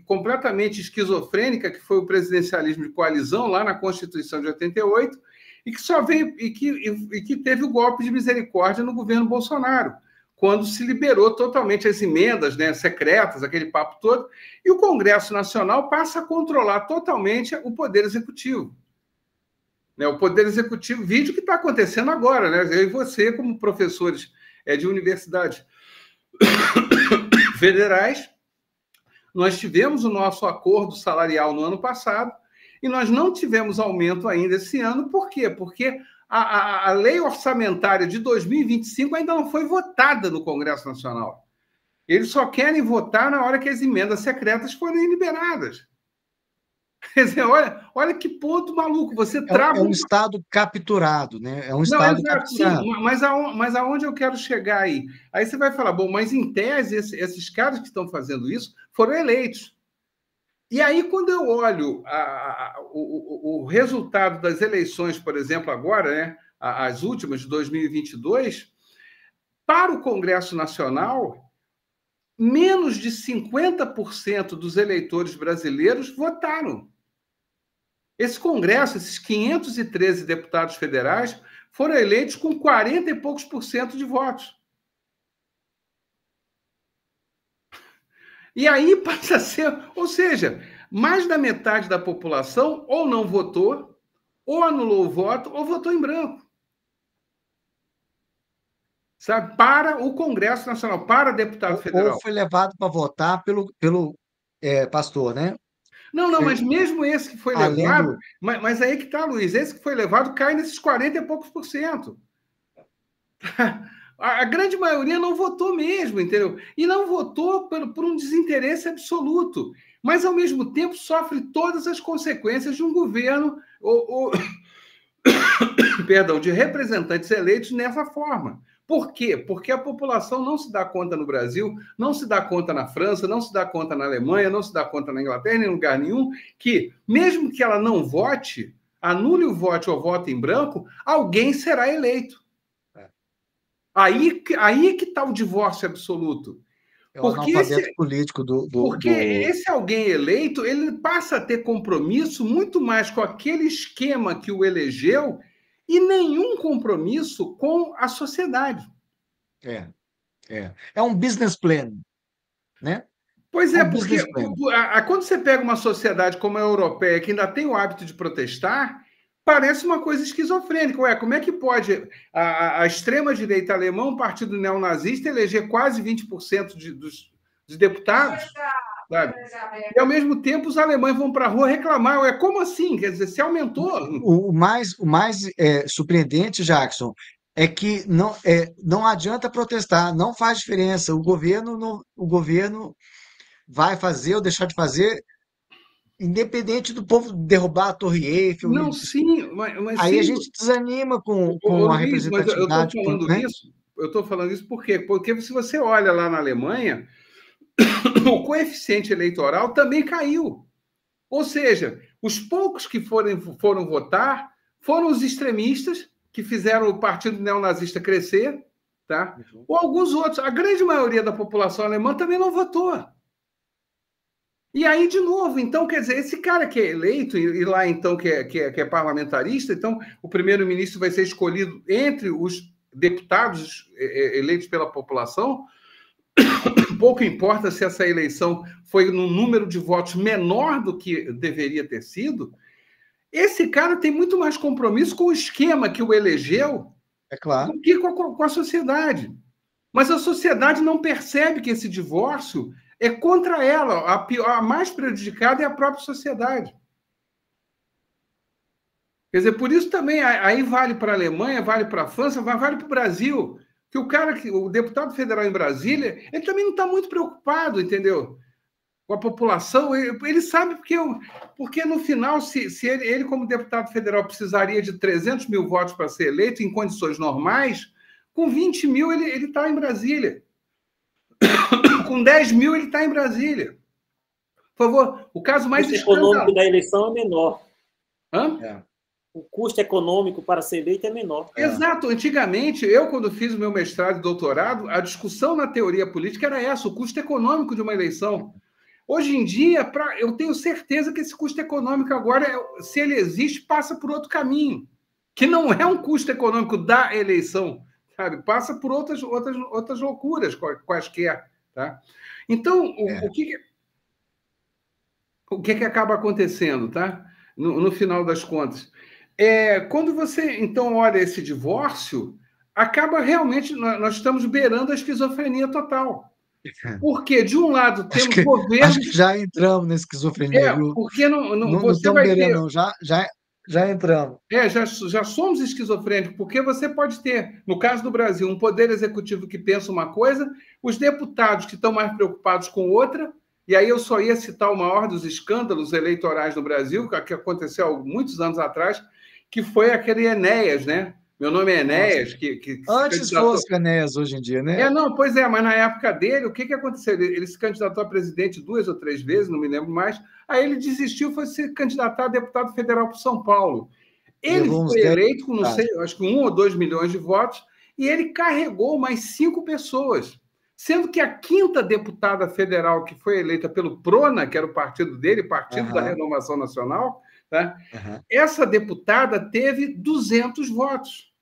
completamente esquizofrênica, que foi o presidencialismo de coalizão, lá na Constituição de 88, e que só veio e que teve o golpe de misericórdia no governo Bolsonaro, quando se liberou totalmente as emendas, né, secretas, aquele papo todo, e o Congresso Nacional passa a controlar totalmente o Poder Executivo. Né, o Poder Executivo, vídeo que está acontecendo agora, né? Eu e você, como professores de universidades federais, nós tivemos o nosso acordo salarial no ano passado e nós não tivemos aumento ainda esse ano. Por quê? Porque a lei orçamentária de 2025 ainda não foi votada no Congresso Nacional. Eles só querem votar na hora que as emendas secretas forem liberadas. Quer dizer, olha que ponto maluco. Você trava... É um Estado capturado, né? É um Não, Estado exato, capturado. sim, mas aonde eu quero chegar aí? Aí você vai falar, bom, mas em tese, esses caras que estão fazendo isso foram eleitos. E aí, quando eu olho o resultado das eleições, por exemplo, agora, né, as últimas de 2022, para o Congresso Nacional, menos de 50% dos eleitores brasileiros votaram. Esse Congresso, esses 513 deputados federais, foram eleitos com 40 e poucos por cento de votos. E aí passa a ser, ou seja, mais da metade da população ou não votou, ou anulou o voto, ou votou em branco. Sabe? Para o Congresso Nacional, para deputado federal. Ou foi levado para votar pelo pastor, né? Não, mas mesmo esse que foi levado... Do... Mas aí que está, Luiz, esse que foi levado cai nesses 40 e poucos por cento. A grande maioria não votou mesmo, entendeu? E não votou por um desinteresse absoluto, mas, ao mesmo tempo, sofre todas as consequências de um governo perdão, de representantes eleitos nessa forma. Por quê? Porque a população não se dá conta no Brasil, não se dá conta na França, não se dá conta na Alemanha, não se dá conta na Inglaterra, nem em lugar nenhum, que, mesmo que ela não vote, anule o voto ou vote em branco, alguém será eleito. Aí que está o divórcio absoluto. É o analfabeto político porque esse alguém eleito, ele passa a ter compromisso muito mais com aquele esquema que o elegeu e nenhum compromisso com a sociedade. É um business plan, né? Pois é, porque quando você pega uma sociedade como a europeia, que ainda tem o hábito de protestar, parece uma coisa esquizofrênica. Ué, como é que pode a extrema-direita alemã, um partido neonazista, eleger quase 20% dos deputados? Sabe? E, ao mesmo tempo, os alemães vão para a rua reclamar. Ué, como assim? Quer dizer, se aumentou. O mais surpreendente, Jackson, é que não adianta protestar, não faz diferença. O governo vai fazer ou deixar de fazer, independente do povo derrubar a Torre Eiffel. Não, sim, mas aí sim, a gente desanima com a Luiz, representatividade. Eu estou falando isso por quê? Porque se você olha lá na Alemanha, o coeficiente eleitoral também caiu. Ou seja, os poucos que foram votar foram os extremistas que fizeram o partido neonazista crescer, tá? Ou alguns outros. A grande maioria da população alemã também não votou. E aí, de novo, então, quer dizer, esse cara que é eleito, e lá, então, que é parlamentarista, então, o primeiro-ministro vai ser escolhido entre os deputados eleitos pela população. Pouco importa se essa eleição foi num número de votos menor do que deveria ter sido, esse cara tem muito mais compromisso com o esquema que o elegeu, é claro, do que com a sociedade. Mas a sociedade não percebe que esse divórcio é contra ela. A mais prejudicada é a própria sociedade. Quer dizer, por isso também, aí vale para a Alemanha, vale para a França, vale para o Brasil. Que o deputado federal em Brasília, ele também não está muito preocupado, entendeu? Com a população. Ele sabe porque no final, se ele, como deputado federal, precisaria de 300 mil votos para ser eleito em condições normais, com 20 mil ele está em Brasília. Com 10 mil ele está em Brasília. Por favor, o caso mais escandaloso. O custo econômico da eleição é menor. Hã? O custo econômico para ser eleito é menor. Exato. Antigamente, quando fiz o meu mestrado e doutorado, a discussão na teoria política era essa, o custo econômico de uma eleição. Hoje em dia, eu tenho certeza que esse custo econômico agora, se ele existe, passa por outro caminho, que não é um custo econômico da eleição, sabe? Passa por outras loucuras quaisquer. Tá? Então, o que acaba acontecendo, tá? No final das contas? Quando você, então, olha esse divórcio, acaba realmente, nós estamos beirando a esquizofrenia total. Porque, de um lado, temos governos... Acho que já entramos na esquizofrenia, viu? Porque não estamos beirando, não. Já entramos. Já somos esquizofrênicos, porque você pode ter, no caso do Brasil, um poder executivo que pensa uma coisa, os deputados que estão mais preocupados com outra, e aí eu só ia citar o maior dos escândalos eleitorais no Brasil, que aconteceu há muitos anos atrás, que foi aquele Enéas, né? Meu nome é Enéas. Que antes fosse Enéas hoje em dia, né? Pois é, mas na época dele, o que aconteceu? Ele se candidatou a presidente 2 ou 3 vezes, não me lembro mais. Aí ele desistiu, foi se candidatar a deputado federal por São Paulo. Ele foi eleito com, não sei, acho que 1 ou 2 milhões de votos, e ele carregou mais 5 pessoas. Sendo que a 5ª deputada federal que foi eleita pelo PRONA, que era o partido dele, Partido da Renovação Nacional, tá? Essa deputada teve 200 votos.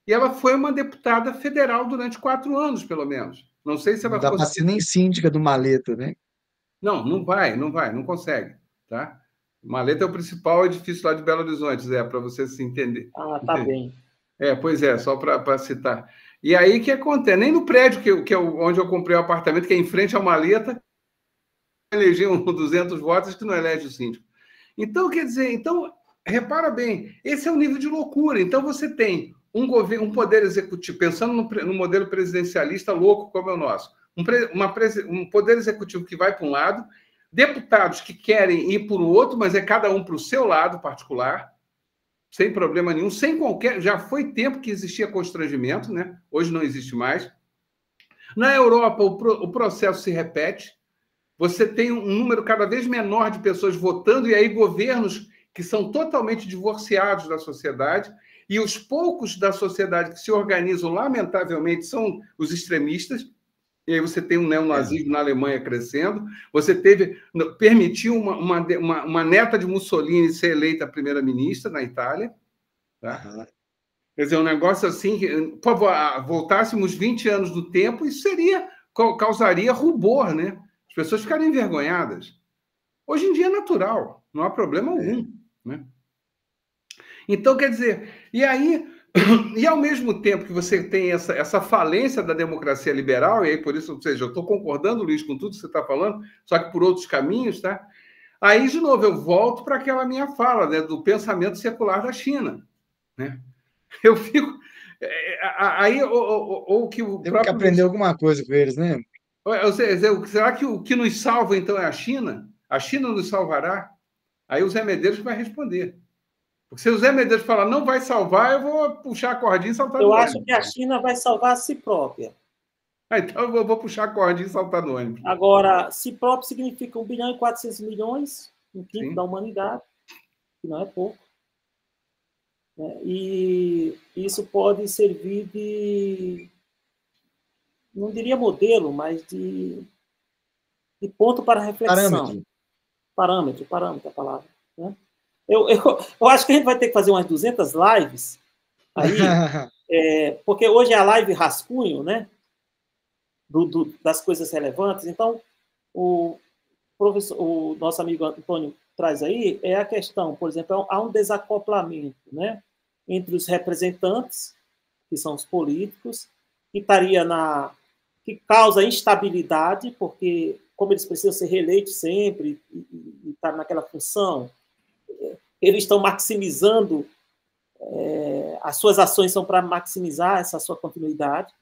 E ela foi uma deputada federal durante 4 anos, pelo menos. Não sei se ela fosse... Não dá para ser nem síndica do Maleta, né? Não vai, não consegue. Tá? Maleta é o principal edifício lá de Belo Horizonte, Zé, para você se entender. Tá bem. Pois é, só para citar. E aí, o que acontece? Nem no prédio onde eu comprei o apartamento, que é em frente ao Maleta, elegeu 200 votos que não elege o síndico. Então, quer dizer, repara bem, esse é o nível de loucura. Então, você tem um poder executivo, pensando no modelo presidencialista louco como é o nosso, um poder executivo que vai para um lado, deputados que querem ir para o outro, mas é cada um para o seu lado particular, sem problema nenhum, sem qualquer... Já foi tempo que existia constrangimento, né? Hoje não existe mais. Na Europa, o processo se repete. Você tem um número cada vez menor de pessoas votando, e aí governos que são totalmente divorciados da sociedade, e os poucos da sociedade que se organizam, lamentavelmente, são os extremistas. E aí você tem um neonazismo na Alemanha crescendo. Você permitiu uma neta de Mussolini ser eleita primeira-ministra na Itália. Tá? Quer dizer, um negócio assim, por favor, voltássemos 20 anos do tempo, isso causaria rubor, né? As pessoas ficariam envergonhadas. Hoje em dia é natural, não há problema algum. Né? Então, quer dizer, e ao mesmo tempo que você tem essa falência da democracia liberal, e aí por isso, ou seja, eu estou concordando, Luiz, com tudo que você está falando, só que por outros caminhos, tá? Aí, de novo, eu volto para aquela minha fala, né, do pensamento secular da China. Né? Eu fico... Aí, ou que o Temos que aprender alguma coisa com eles, né? Será que o que nos salva, então, é a China? A China nos salvará? Aí o Zé Medeiros vai responder. Porque se o Zé Medeiros falar não vai salvar, eu vou puxar a cordinha e saltar no ônibus. Eu acho que a China vai salvar a si própria. Então eu vou puxar a cordinha e saltar no ônibus. Agora, si próprio significa 1 bilhão e 400 milhões um quinto Sim. da humanidade, que não é pouco. Né? E isso pode servir de, não diria modelo, mas de ponto para reflexão. Parâmetro. Parâmetro é a palavra. Né? Eu acho que a gente vai ter que fazer umas 200 lives aí, porque hoje é a live rascunho, né? Das coisas relevantes. Então, o nosso amigo Antônio traz aí é a questão, por exemplo, há um desacoplamento, né, entre os representantes, que são os políticos, que causa instabilidade, porque como eles precisam ser reeleitos sempre e estar naquela função, eles estão maximizando, as suas ações são para maximizar essa sua continuidade.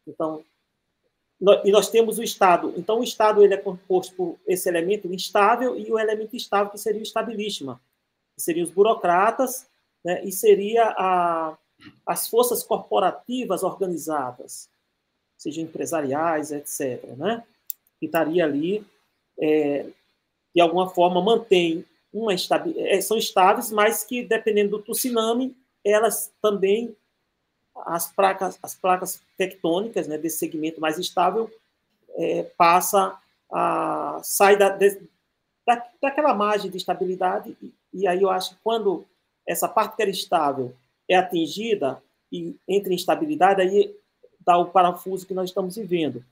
Então, e nós temos o Estado. Então, o Estado ele é composto por esse elemento instável e o elemento estável, que seria o estabilíssima, que seriam os burocratas, né, e seria as forças corporativas organizadas, sejam empresariais, etc., né, que estaria ali, de alguma forma, mantém são estáveis, mas que, dependendo do tsunami, elas também, as placas tectônicas, né, desse segmento mais estável, sai daquela margem de estabilidade, e aí eu acho que quando essa parte que era estável é atingida e entra em instabilidade, aí dá o parafuso que nós estamos vivendo.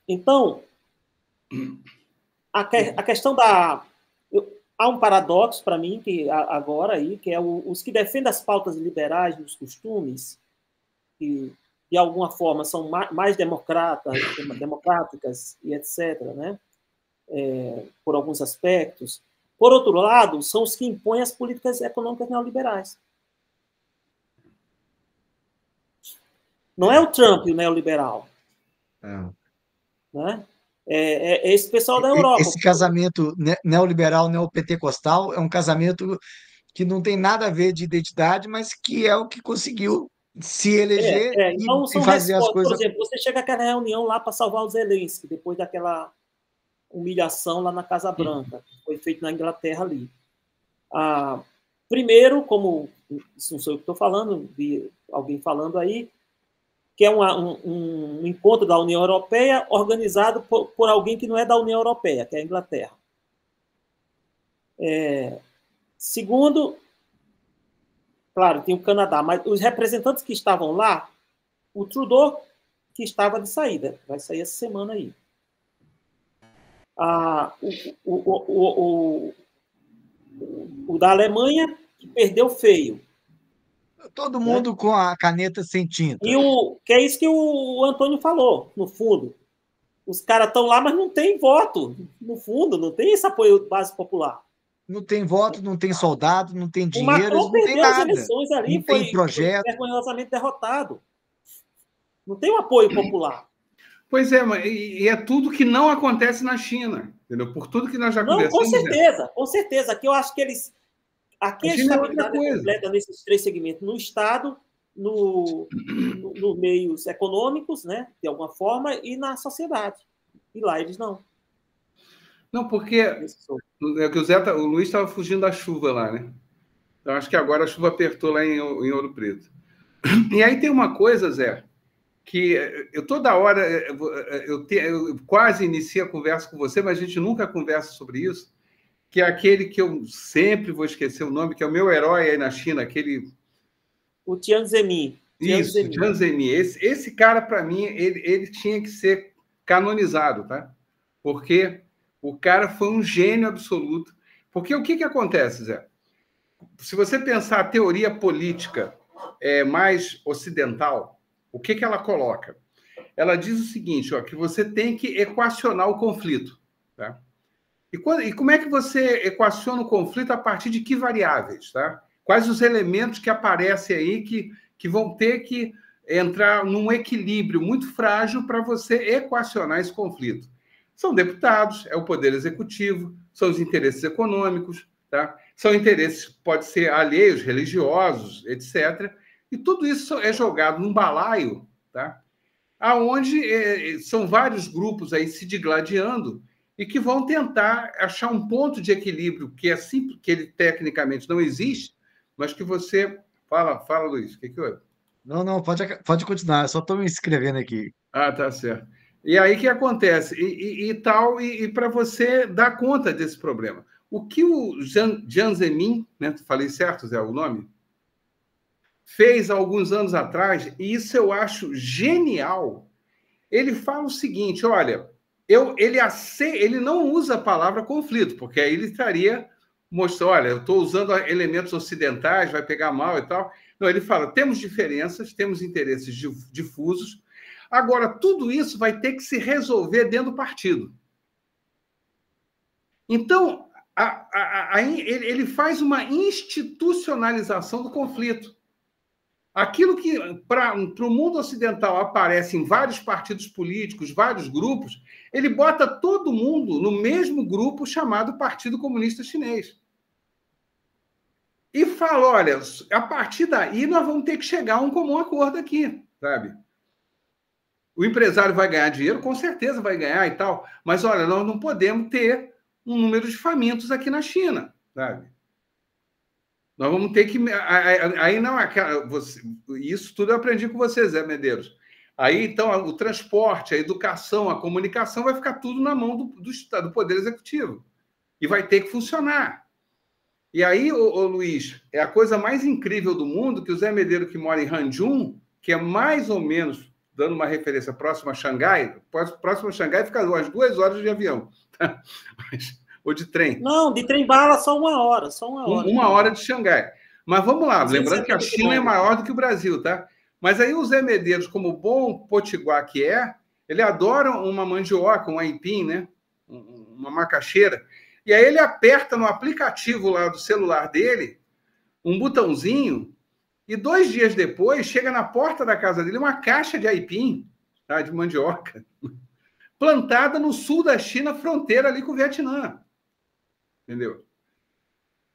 Então, a questão há um paradoxo para mim que agora aí, que é os que defendem as pautas liberais dos costumes, que de alguma forma são mais democráticas e etc., né? Por alguns aspectos. Por outro lado, são os que impõem as políticas econômicas neoliberais. Não é o Trump o neoliberal. Né? É esse pessoal da Europa. Esse casamento neoliberal, neopentecostal, é um casamento que não tem nada a ver de identidade, mas que é o que conseguiu se eleger então, e fazer as coisas. Por exemplo, você chega àquela reunião lá para salvar o Zelensky, depois daquela humilhação lá na Casa Branca, que foi feito na Inglaterra ali. Primeiro, como isso não sou eu que estou falando, vi alguém falando aí, que é um encontro da União Europeia organizado por alguém que não é da União Europeia, que é a Inglaterra. Segundo, claro, tem o Canadá, mas os representantes que estavam lá, o Trudeau, que estava de saída, vai sair essa semana aí. O da Alemanha, que perdeu feio. Todo mundo, né, com a caneta sem tinta. Que é isso que o Antônio falou, no fundo. Os caras estão lá, mas não tem voto, no fundo, não tem esse apoio base popular. Não tem voto, não tem soldado, não tem dinheiro, o Macron não tem nada. As eleições ali, não tem projeto. Foi vergonhosamente derrotado. Não tem um apoio popular. Pois é, e é tudo que não acontece na China, entendeu? Por tudo que nós já conversamos. Com certeza. Aqui eu acho que eles... Aqui a estabilidade é completa nesses três segmentos. No Estado, nos meios econômicos, né, de alguma forma, e na sociedade. E lá eles não. Não, porque o Luiz estava fugindo da chuva lá, né? Então, acho que agora a chuva apertou lá em Ouro Preto. E aí tem uma coisa, Zé, que eu toda hora eu quase inicio a conversa com você, mas a gente nunca conversa sobre isso, que é aquele que eu sempre vou esquecer o nome, que é o meu herói aí na China, aquele... O Jiang Zemin. Isso, Jiang Zemin. Esse cara, para mim, ele tinha que ser canonizado, tá? Porque o cara foi um gênio absoluto. Porque o que acontece, Zé? Se você pensar a teoria política mais ocidental, o que ela coloca? Ela diz o seguinte, ó, que você tem que equacionar o conflito. Tá? E como é que você equaciona o conflito a partir de que variáveis? Tá? Quais os elementos que aparecem aí que vão ter que entrar num equilíbrio muito frágil para você equacionar esse conflito? São deputados, é o poder executivo, são os interesses econômicos, tá? São interesses, pode ser alheios, religiosos, etc. E tudo isso é jogado num balaio, tá? aonde são vários grupos aí se digladiando e que vão tentar achar um ponto de equilíbrio que é simples, que ele tecnicamente não existe, mas que você... Fala, Luiz, o que houve? Não, pode continuar, eu só estou me inscrevendo aqui. Ah, tá certo. E aí o que acontece? E para você dar conta desse problema. O que o Jiang Zemin, né, falei certo, Zé, o nome? Fez há alguns anos atrás, e isso eu acho genial. Ele fala o seguinte: olha, ele não usa a palavra conflito, porque aí ele estaria mostrando, olha, eu estou usando elementos ocidentais, vai pegar mal e tal. Não, ele fala, temos diferenças, temos interesses difusos, agora tudo isso vai ter que se resolver dentro do partido. Então, ele faz uma institucionalização do conflito. Aquilo que para o mundo ocidental aparece em vários partidos políticos, vários grupos, ele bota todo mundo no mesmo grupo chamado Partido Comunista Chinês. E fala, olha, a partir daí nós vamos ter que chegar a um comum acordo aqui, sabe? O empresário vai ganhar dinheiro, com certeza vai ganhar e tal, mas olha, nós não podemos ter um número de famintos aqui na China, sabe? Nós vamos ter que... Aí não, isso tudo eu aprendi com você, Zé Medeiros. Aí, então, o transporte, a educação, a comunicação vai ficar tudo na mão do Poder Executivo. E vai ter que funcionar. E aí, ô Luiz, é a coisa mais incrível do mundo que o Zé Medeiros, que mora em Hanjun, que é mais ou menos, dando uma referência próxima a Xangai, próximo a Xangai fica umas 2 horas de avião. Ou de trem. Não, de trem-bala só 1 hora. Só 1 hora. 1 hora de Xangai. Mas vamos lá, lembrando que a China é maior do que o Brasil, tá? Mas aí o Zé Medeiros, como bom potiguar que é, ele adora uma mandioca, um aipim, né? Uma macaxeira. E aí ele aperta no aplicativo lá do celular dele um botãozinho e 2 dias depois chega na porta da casa dele uma caixa de aipim, tá? De mandioca, plantada no sul da China, fronteira ali com o Vietnã. Entendeu?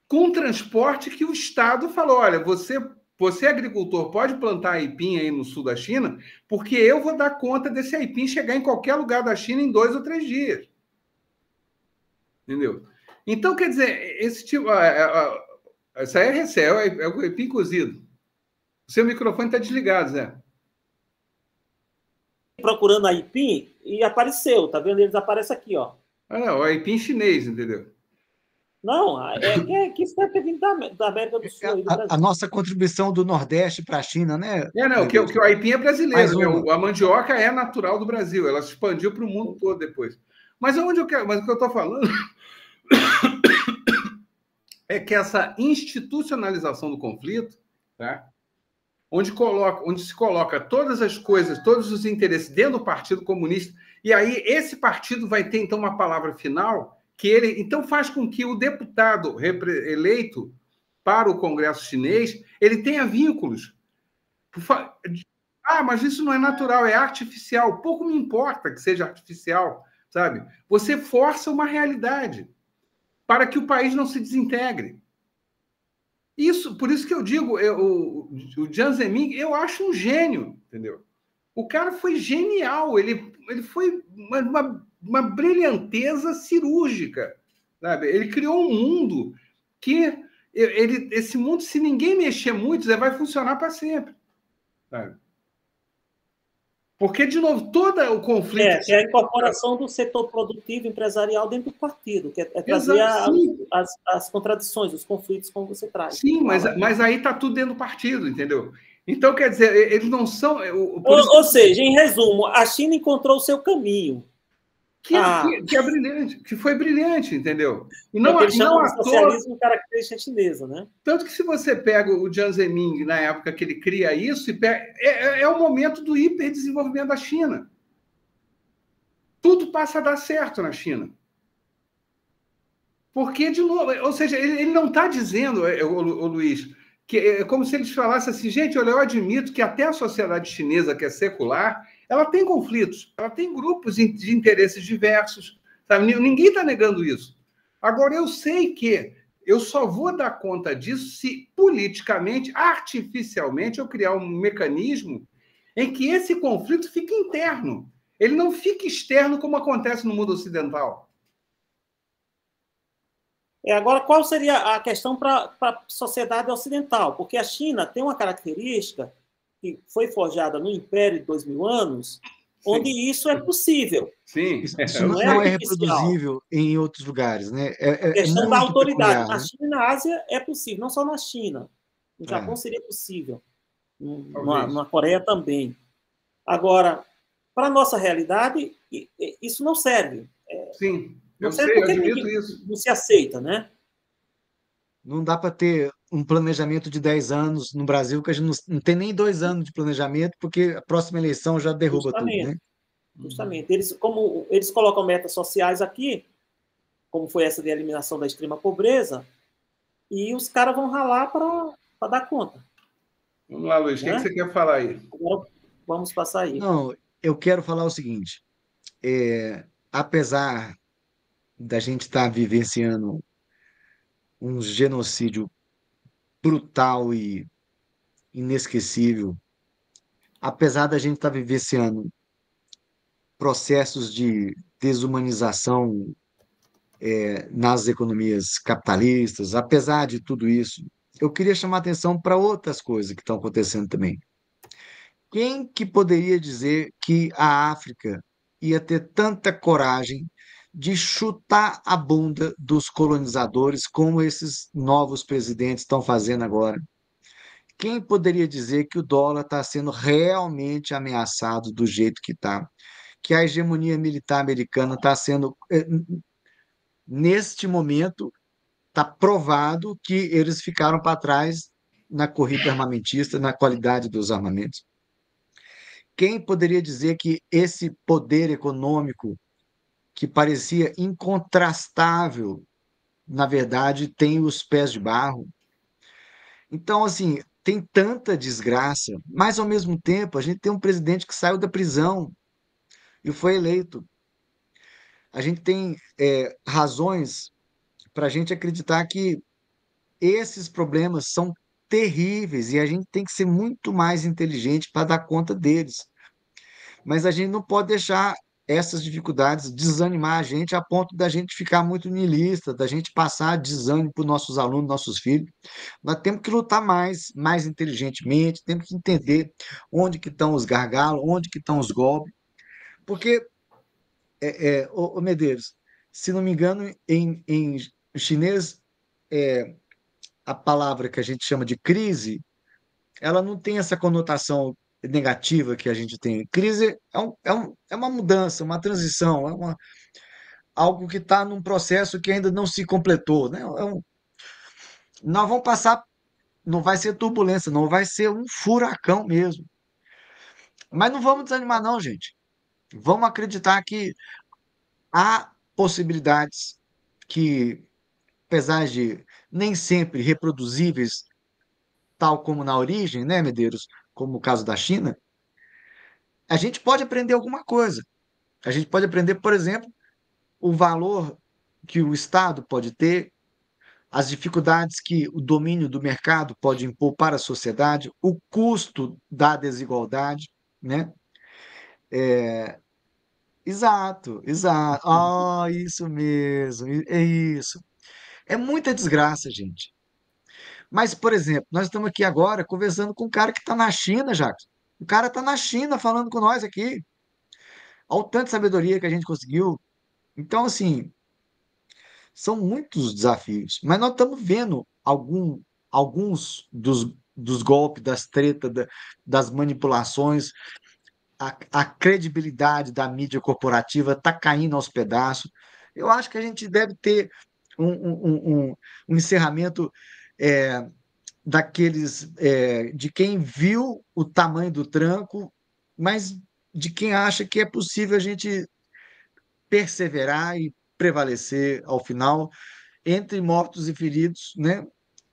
Com transporte que o Estado falou, olha, você agricultor, pode plantar aipim aí no sul da China, porque eu vou dar conta desse aipim chegar em qualquer lugar da China em 2 ou 3 dias. Entendeu? Então, quer dizer, esse tipo... Essa é o aipim cozido. O seu microfone está desligado, Zé. Procurando aipim e apareceu, tá vendo? Eles aparecem aqui, ó. Ah, não, o aipim chinês, entendeu? Não, que isso deve ter vindo da América do Sul. A nossa contribuição do Nordeste para a China, né? Não, que o aipim é brasileiro, né? A mandioca é natural do Brasil, ela se expandiu para o mundo todo depois. Mas o que eu estou falando é que essa institucionalização do conflito, tá? Onde se coloca todas as coisas, todos os interesses dentro do Partido Comunista, e aí esse partido vai ter, então, uma palavra final que ele, então, faz com que o deputado eleito para o Congresso chinês, ele tenha vínculos. Ah, mas isso não é natural, é artificial. Pouco me importa que seja artificial, sabe? Você força uma realidade para que o país não se desintegre. Por isso que eu digo, o Jiang Zemin, eu acho um gênio, entendeu? O cara foi genial, ele foi uma brilhanteza cirúrgica, sabe? Ele criou um mundo que esse mundo, se ninguém mexer muito, vai funcionar para sempre, sabe? Porque, de novo, todo o conflito... É a incorporação do setor produtivo empresarial dentro do partido, que é trazer as contradições, os conflitos, como você traz. Sim, mas aí está tudo dentro do partido, entendeu? Então, quer dizer, eles não são... Ou seja, em resumo, a China encontrou o seu caminho. Que é brilhante, que foi brilhante, entendeu? E não eles chamam de socialismo característica chinesa, né? Tanto que se você pega o Jiang Zemin, na época que ele cria isso, é o momento do hiperdesenvolvimento da China. Tudo passa a dar certo na China. Porque, de novo, ou seja, ele não está dizendo, o Luiz, que é como se eles falassem assim, gente, olha, eu admito que até a sociedade chinesa, que é secular, ela tem conflitos, ela tem grupos de interesses diversos, sabe? Ninguém está negando isso. Agora, eu sei que eu só vou dar conta disso se politicamente, artificialmente, eu criar um mecanismo em que esse conflito fica interno. Ele não fica externo como acontece no mundo ocidental. Agora, qual seria a questão para a sociedade ocidental? Porque a China tem uma característica que foi forjada no Império de 2000 anos, onde isso é possível. Sim. Isso não é reproduzível em outros lugares, né? A questão da autoridade. Peculiar, na né? China e na Ásia é possível, não só na China. No Japão seria possível. Na Coreia também. Agora, para a nossa realidade, isso não serve. Sim, não eu serve sei, eu porque admito isso. não se aceita, né? Não dá para ter um planejamento de 10 anos no Brasil, que a gente não tem nem 2 anos de planejamento, porque a próxima eleição já derruba tudo, né? Justamente. Como eles colocam metas sociais aqui, como foi essa de eliminação da extrema pobreza, e os caras vão ralar para dar conta. Vamos lá, Luiz, o que você quer falar aí? Agora, vamos passar aí. Não, eu quero falar o seguinte: apesar da gente estar vivenciando um genocídio brutal e inesquecível, apesar da gente estar vivenciando processos de desumanização nas economias capitalistas, apesar de tudo isso, eu queria chamar atenção para outras coisas que estão acontecendo também. Quem que poderia dizer que a África ia ter tanta coragem de chutar a bunda dos colonizadores como esses novos presidentes estão fazendo agora? Quem poderia dizer que o dólar está sendo realmente ameaçado do jeito que está? Que a hegemonia militar americana está sendo, neste momento, está provado que eles ficaram para trás na corrida armamentista, na qualidade dos armamentos. Quem poderia dizer que esse poder econômico, que parecia incontrastável, na verdade, tem os pés de barro? Então, assim, tem tanta desgraça, mas ao mesmo tempo a gente tem um presidente que saiu da prisão e foi eleito. A gente tem razões para a gente acreditar que esses problemas são terríveis e a gente tem que ser muito mais inteligente para dar conta deles. Mas a gente não pode deixar essas dificuldades desanimar a gente a ponto da gente ficar muito niilista, da gente passar desânimo para os nossos alunos, nossos filhos. Nós temos que lutar mais inteligentemente, temos que entender onde que estão os gargalos, onde que estão os golpes, porque, ô Medeiros, se não me engano, em chinês, a palavra que a gente chama de crise, ela não tem essa conotação negativa que a gente tem. Crise é uma mudança, uma transição, algo que está num processo que ainda não se completou, né? Nós vamos passar, não vai ser turbulência, não vai ser um furacão mesmo. Mas não vamos desanimar, não, gente. Vamos acreditar que há possibilidades que, apesar de nem sempre reproduzíveis, tal como na origem, né, Medeiros, como o caso da China, a gente pode aprender alguma coisa. A gente pode aprender, por exemplo, o valor que o Estado pode ter, as dificuldades que o domínio do mercado pode impor para a sociedade, o custo da desigualdade, né? Exato, exato. Ah, isso mesmo, é isso. É muita desgraça, gente. Mas, por exemplo, nós estamos aqui agora conversando com um cara que está na China, Jacques. O cara está na China falando com nós aqui. Olha o tanto de sabedoria que a gente conseguiu. Então, assim, são muitos desafios, mas nós estamos vendo alguns dos golpes, das tretas, das manipulações, a credibilidade da mídia corporativa está caindo aos pedaços. Eu acho que a gente deve ter um encerramento de quem viu o tamanho do tranco, mas de quem acha que é possível a gente perseverar e prevalecer ao final, entre mortos e feridos, né?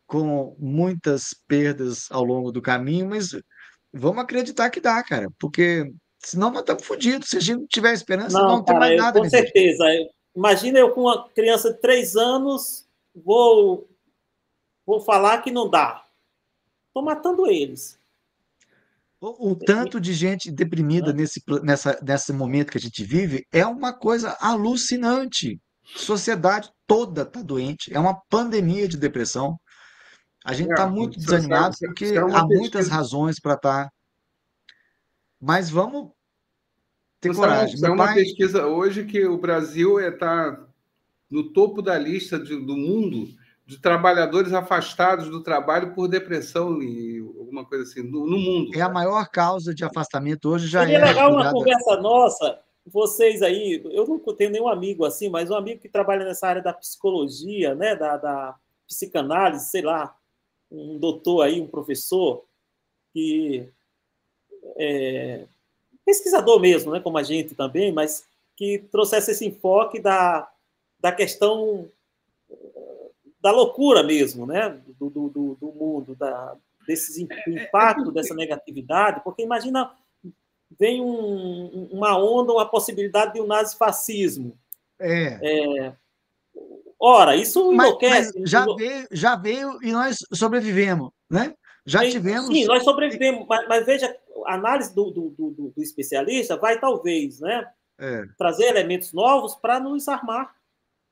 Com muitas perdas ao longo do caminho, mas vamos acreditar que dá, cara, porque senão nós estamos fodidos. Se a gente não tiver esperança, nós Não, não temos cara, mais nada, com meu Deus. certeza. Imagina eu com uma criança de 3 anos, vou falar que não dá. Estou matando eles. O tanto de gente deprimida Né? nesse momento que a gente vive é uma coisa alucinante. Sociedade toda está doente, é uma pandemia de depressão. A gente está muito desanimado porque Saiu há uma muitas pesquisa, razões para estar, mas vamos ter coragem. Meu saiu uma pai pesquisa hoje que o Brasil está no topo da lista do mundo de trabalhadores afastados do trabalho por depressão e alguma coisa assim, no mundo, é a tá? maior causa de afastamento hoje já Seria é legal uma ligada. conversa nossa, vocês aí, eu não tenho nenhum amigo assim, mas um amigo que trabalha nessa área da psicologia, né, da psicanálise, sei lá, um doutor aí, um professor, que pesquisador mesmo, né, como a gente também, mas que trouxesse esse enfoque da questão da loucura mesmo, né, do mundo, do impacto dessa negatividade, porque imagina, vem uma onda, uma possibilidade de um nazifascismo. É, Ora, isso mas enlouquece. já veio e nós sobrevivemos, né? Já Sim, tivemos. nós sobrevivemos, mas veja, a análise do especialista vai talvez, né, É, trazer elementos novos para nos armar.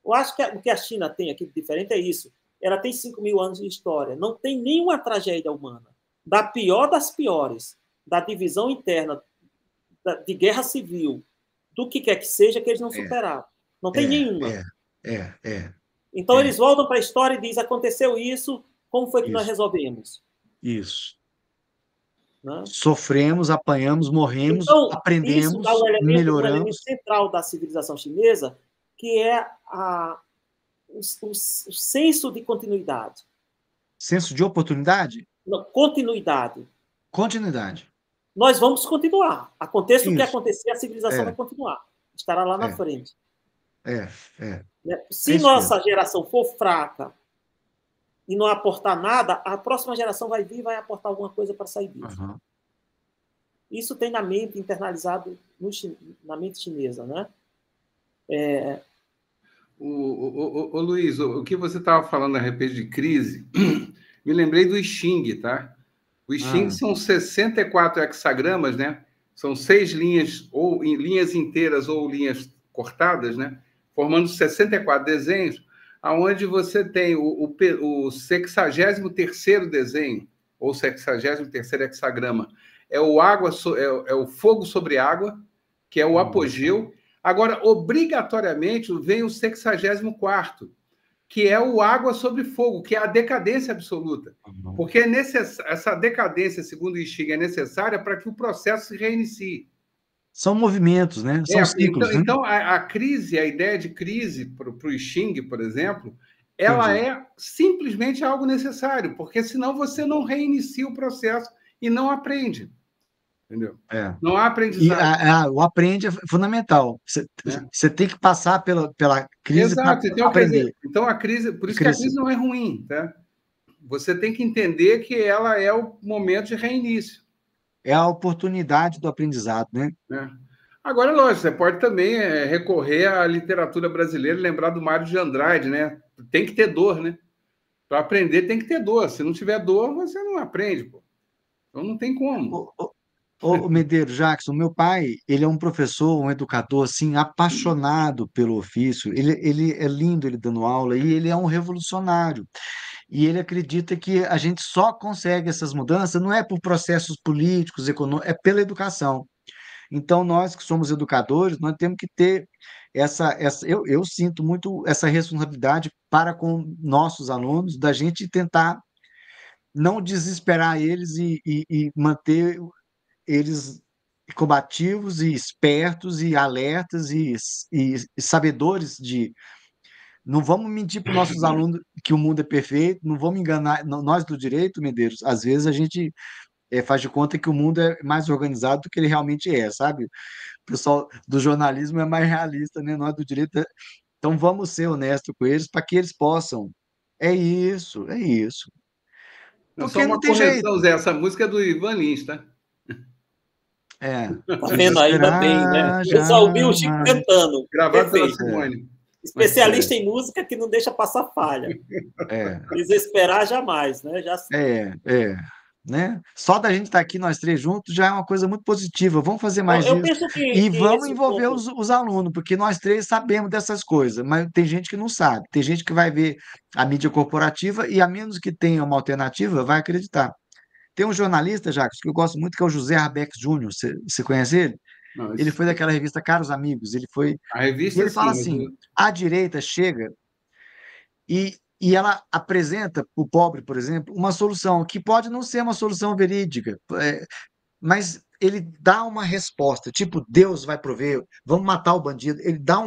Eu acho que o que a China tem aqui de diferente é isso. Ela tem 5.000 anos de história, não tem nenhuma tragédia humana. Da pior das piores, da divisão interna, de guerra civil, do que quer que seja, que eles não é, superaram. Não tem é, nenhuma. é, é. Então, É, eles voltam para a história e dizem, aconteceu isso, como foi que nós isso, resolvemos? isso. Né? Sofremos, apanhamos, morremos, Então, isso dá aprendemos, um elemento melhoramos. central da civilização chinesa, que é o senso de continuidade. Senso de oportunidade? Não, continuidade. Continuidade. Nós vamos continuar. Aconteça o que Isso. acontecer, a civilização vai É, continuar. Estará lá na é, frente. é, é. Né? É Se isso mesmo. nossa geração for fraca e não aportar nada, a próxima geração vai vir e vai aportar alguma coisa para sair disso. Uhum. Isso tem na mente, internalizado na mente chinesa, né? Ô, Luiz, o que você estava falando a respeito de crise, me lembrei do I Ching, tá? O I Ching Ah, são 64 hexagramas, né? São 6 linhas, ou em linhas inteiras ou linhas cortadas, né? Formando 64 desenhos, aonde você tem o 63º desenho, ou 63º hexagrama, é o fogo sobre água, que é o apogeu. Agora, obrigatoriamente, vem o 64º, que é o água sobre fogo, que é a decadência absoluta. uhum. Porque essa decadência, segundo o I Ching, é necessária para que o processo se reinicie. São movimentos, né? São ciclos, né? Então a crise, a ideia de crise para o I Ching, por exemplo, ela Entendi. é simplesmente algo necessário, porque senão você não reinicia o processo e não aprende. Entendeu? É. Não há E aprendizado. o aprende é fundamental. Né? Você tem que passar pela crise para Exato. Então, quer dizer, aprender então a crise, por e isso que a crescer. crise não é ruim, tá? Você tem que entender que ela é o momento de reinício. É a oportunidade do aprendizado, né? Né? Agora, lógico, você pode também recorrer à literatura brasileira e lembrar do Mário de Andrade, né? Tem que ter dor, né? Para aprender tem que ter dor. Se não tiver dor, você não aprende, pô. Então não tem como. Ô, Medeiros, Jackson, meu pai, ele é um professor, um educador, assim, apaixonado pelo ofício. Ele é lindo, ele dando aula, e ele é um revolucionário. E ele acredita que a gente só consegue essas mudanças não é por processos políticos, econômicos, é pela educação. Então, nós que somos educadores, nós temos que ter eu sinto muito essa responsabilidade para com nossos alunos, da gente tentar não desesperar eles e manter eles combativos e espertos e alertas e sabedores de. Não vamos mentir para os nossos alunos que o mundo é perfeito, não vamos enganar. Nós do direito, Medeiros, às vezes a gente faz de conta que o mundo é mais organizado do que ele realmente é, sabe? O pessoal do jornalismo é mais realista, né? Nós do direito. Então vamos ser honestos com eles para que eles possam. É isso, é isso. Não, só Porque não uma tem jeito. correção, Zé. Essa música é do Ivan Lins, tá? É, Tá vendo? Ainda bem, né? desesperar Eu só ouvi o Chico jamais. cantando. Gravado pela Perfeito. Simone. Especialista em música que não deixa passar falha. É, Desesperar jamais, né? Já é. né? Só da gente estar aqui, nós três juntos, já é uma coisa muito positiva. Vamos fazer mais Eu disso. penso E que vamos esse envolver ponto. os alunos, porque nós três sabemos dessas coisas, mas tem gente que não sabe. Tem gente que vai ver a mídia corporativa e, a menos que tenha uma alternativa, vai acreditar. Tem um jornalista, Jacques, que eu gosto muito, que é o José Arbex Júnior. Você conhece ele? Não, Ele foi daquela revista Caros Amigos. Ele foi. a E revista, ele fala sim, mas assim: a direita chega e ela apresenta para o pobre, por exemplo, uma solução que pode não ser uma solução verídica, mas ele dá uma resposta, tipo, Deus vai prover, vamos matar o bandido. Ele dá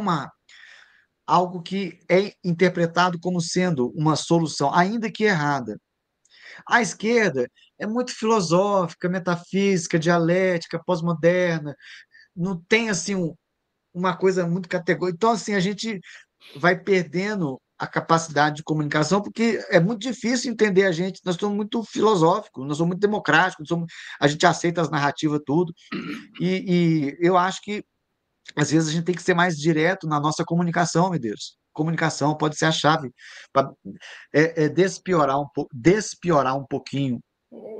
algo que é interpretado como sendo uma solução, ainda que errada. A esquerda é muito filosófica, metafísica, dialética, pós-moderna, não tem assim uma coisa muito categórica. Então, assim, a gente vai perdendo a capacidade de comunicação, porque é muito difícil entender a gente. Nós somos muito filosóficos, nós somos muito democráticos, a gente aceita as narrativas, tudo. E eu acho que, às vezes, a gente tem que ser mais direto na nossa comunicação, meu Deus. Comunicação pode ser a chave para despiorar um pouquinho,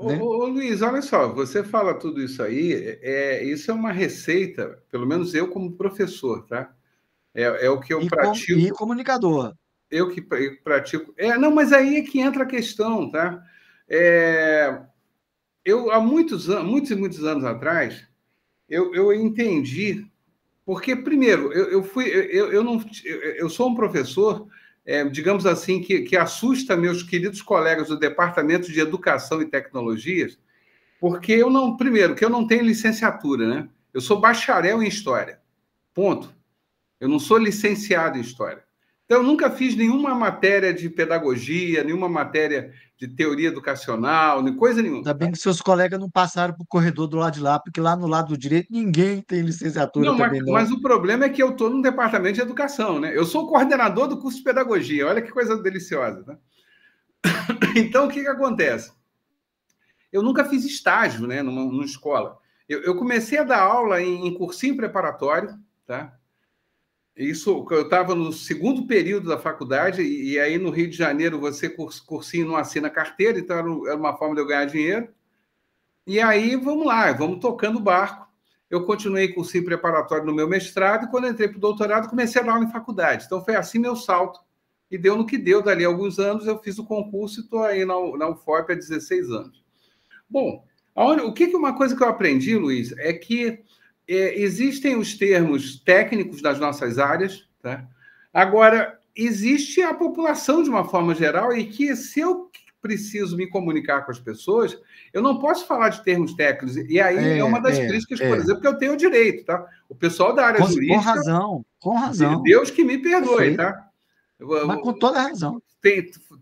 né? Luiz, olha só, você fala tudo isso aí, isso é uma receita, pelo menos eu como professor, tá? É o que eu E pratico, comunicador. eu que pratico. Não, mas aí é que entra a questão, tá? Eu, há muitos e muitos anos atrás, eu entendi, porque, primeiro, eu não, eu sou um professor, digamos assim, que assusta meus queridos colegas do Departamento de Educação e Tecnologias, porque eu não, primeiro, que eu não tenho licenciatura, né? Eu sou bacharel em História, ponto. Eu não sou licenciado em História. Então, eu nunca fiz nenhuma matéria de pedagogia, nenhuma matéria de teoria educacional, nem coisa nenhuma. Ainda bem que seus colegas não passaram para o corredor do lado de lá, porque lá no lado do direito ninguém tem licenciatura Não, também, não. mas o problema é que eu estou no departamento de educação, né? Eu sou o coordenador do curso de pedagogia. Olha que coisa deliciosa, tá? Então, o que acontece? Eu nunca fiz estágio, né, numa escola. Eu comecei a dar aula em cursinho preparatório, tá? Isso, eu estava no segundo período da faculdade, e aí no Rio de Janeiro você cursinho não assina carteira, então era uma forma de eu ganhar dinheiro. E aí, vamos lá, vamos tocando o barco. Eu continuei cursinho preparatório no meu mestrado, e quando entrei para o doutorado, comecei a dar aula em faculdade. Então, foi assim meu salto. E deu no que deu. Dali a alguns anos, eu fiz o concurso e estou aí na UFOP há 16 anos. Bom, uma coisa que eu aprendi, Luiz, é que existem os termos técnicos das nossas áreas, tá? Agora, existe a população de uma forma geral, e que, se eu preciso me comunicar com as pessoas, eu não posso falar de termos técnicos. E aí é uma das críticas, por exemplo, que eu tenho direito, tá? O pessoal da área Com jurídica, razão, com razão. Deus que me perdoe, Perfeito. tá? Mas com toda razão.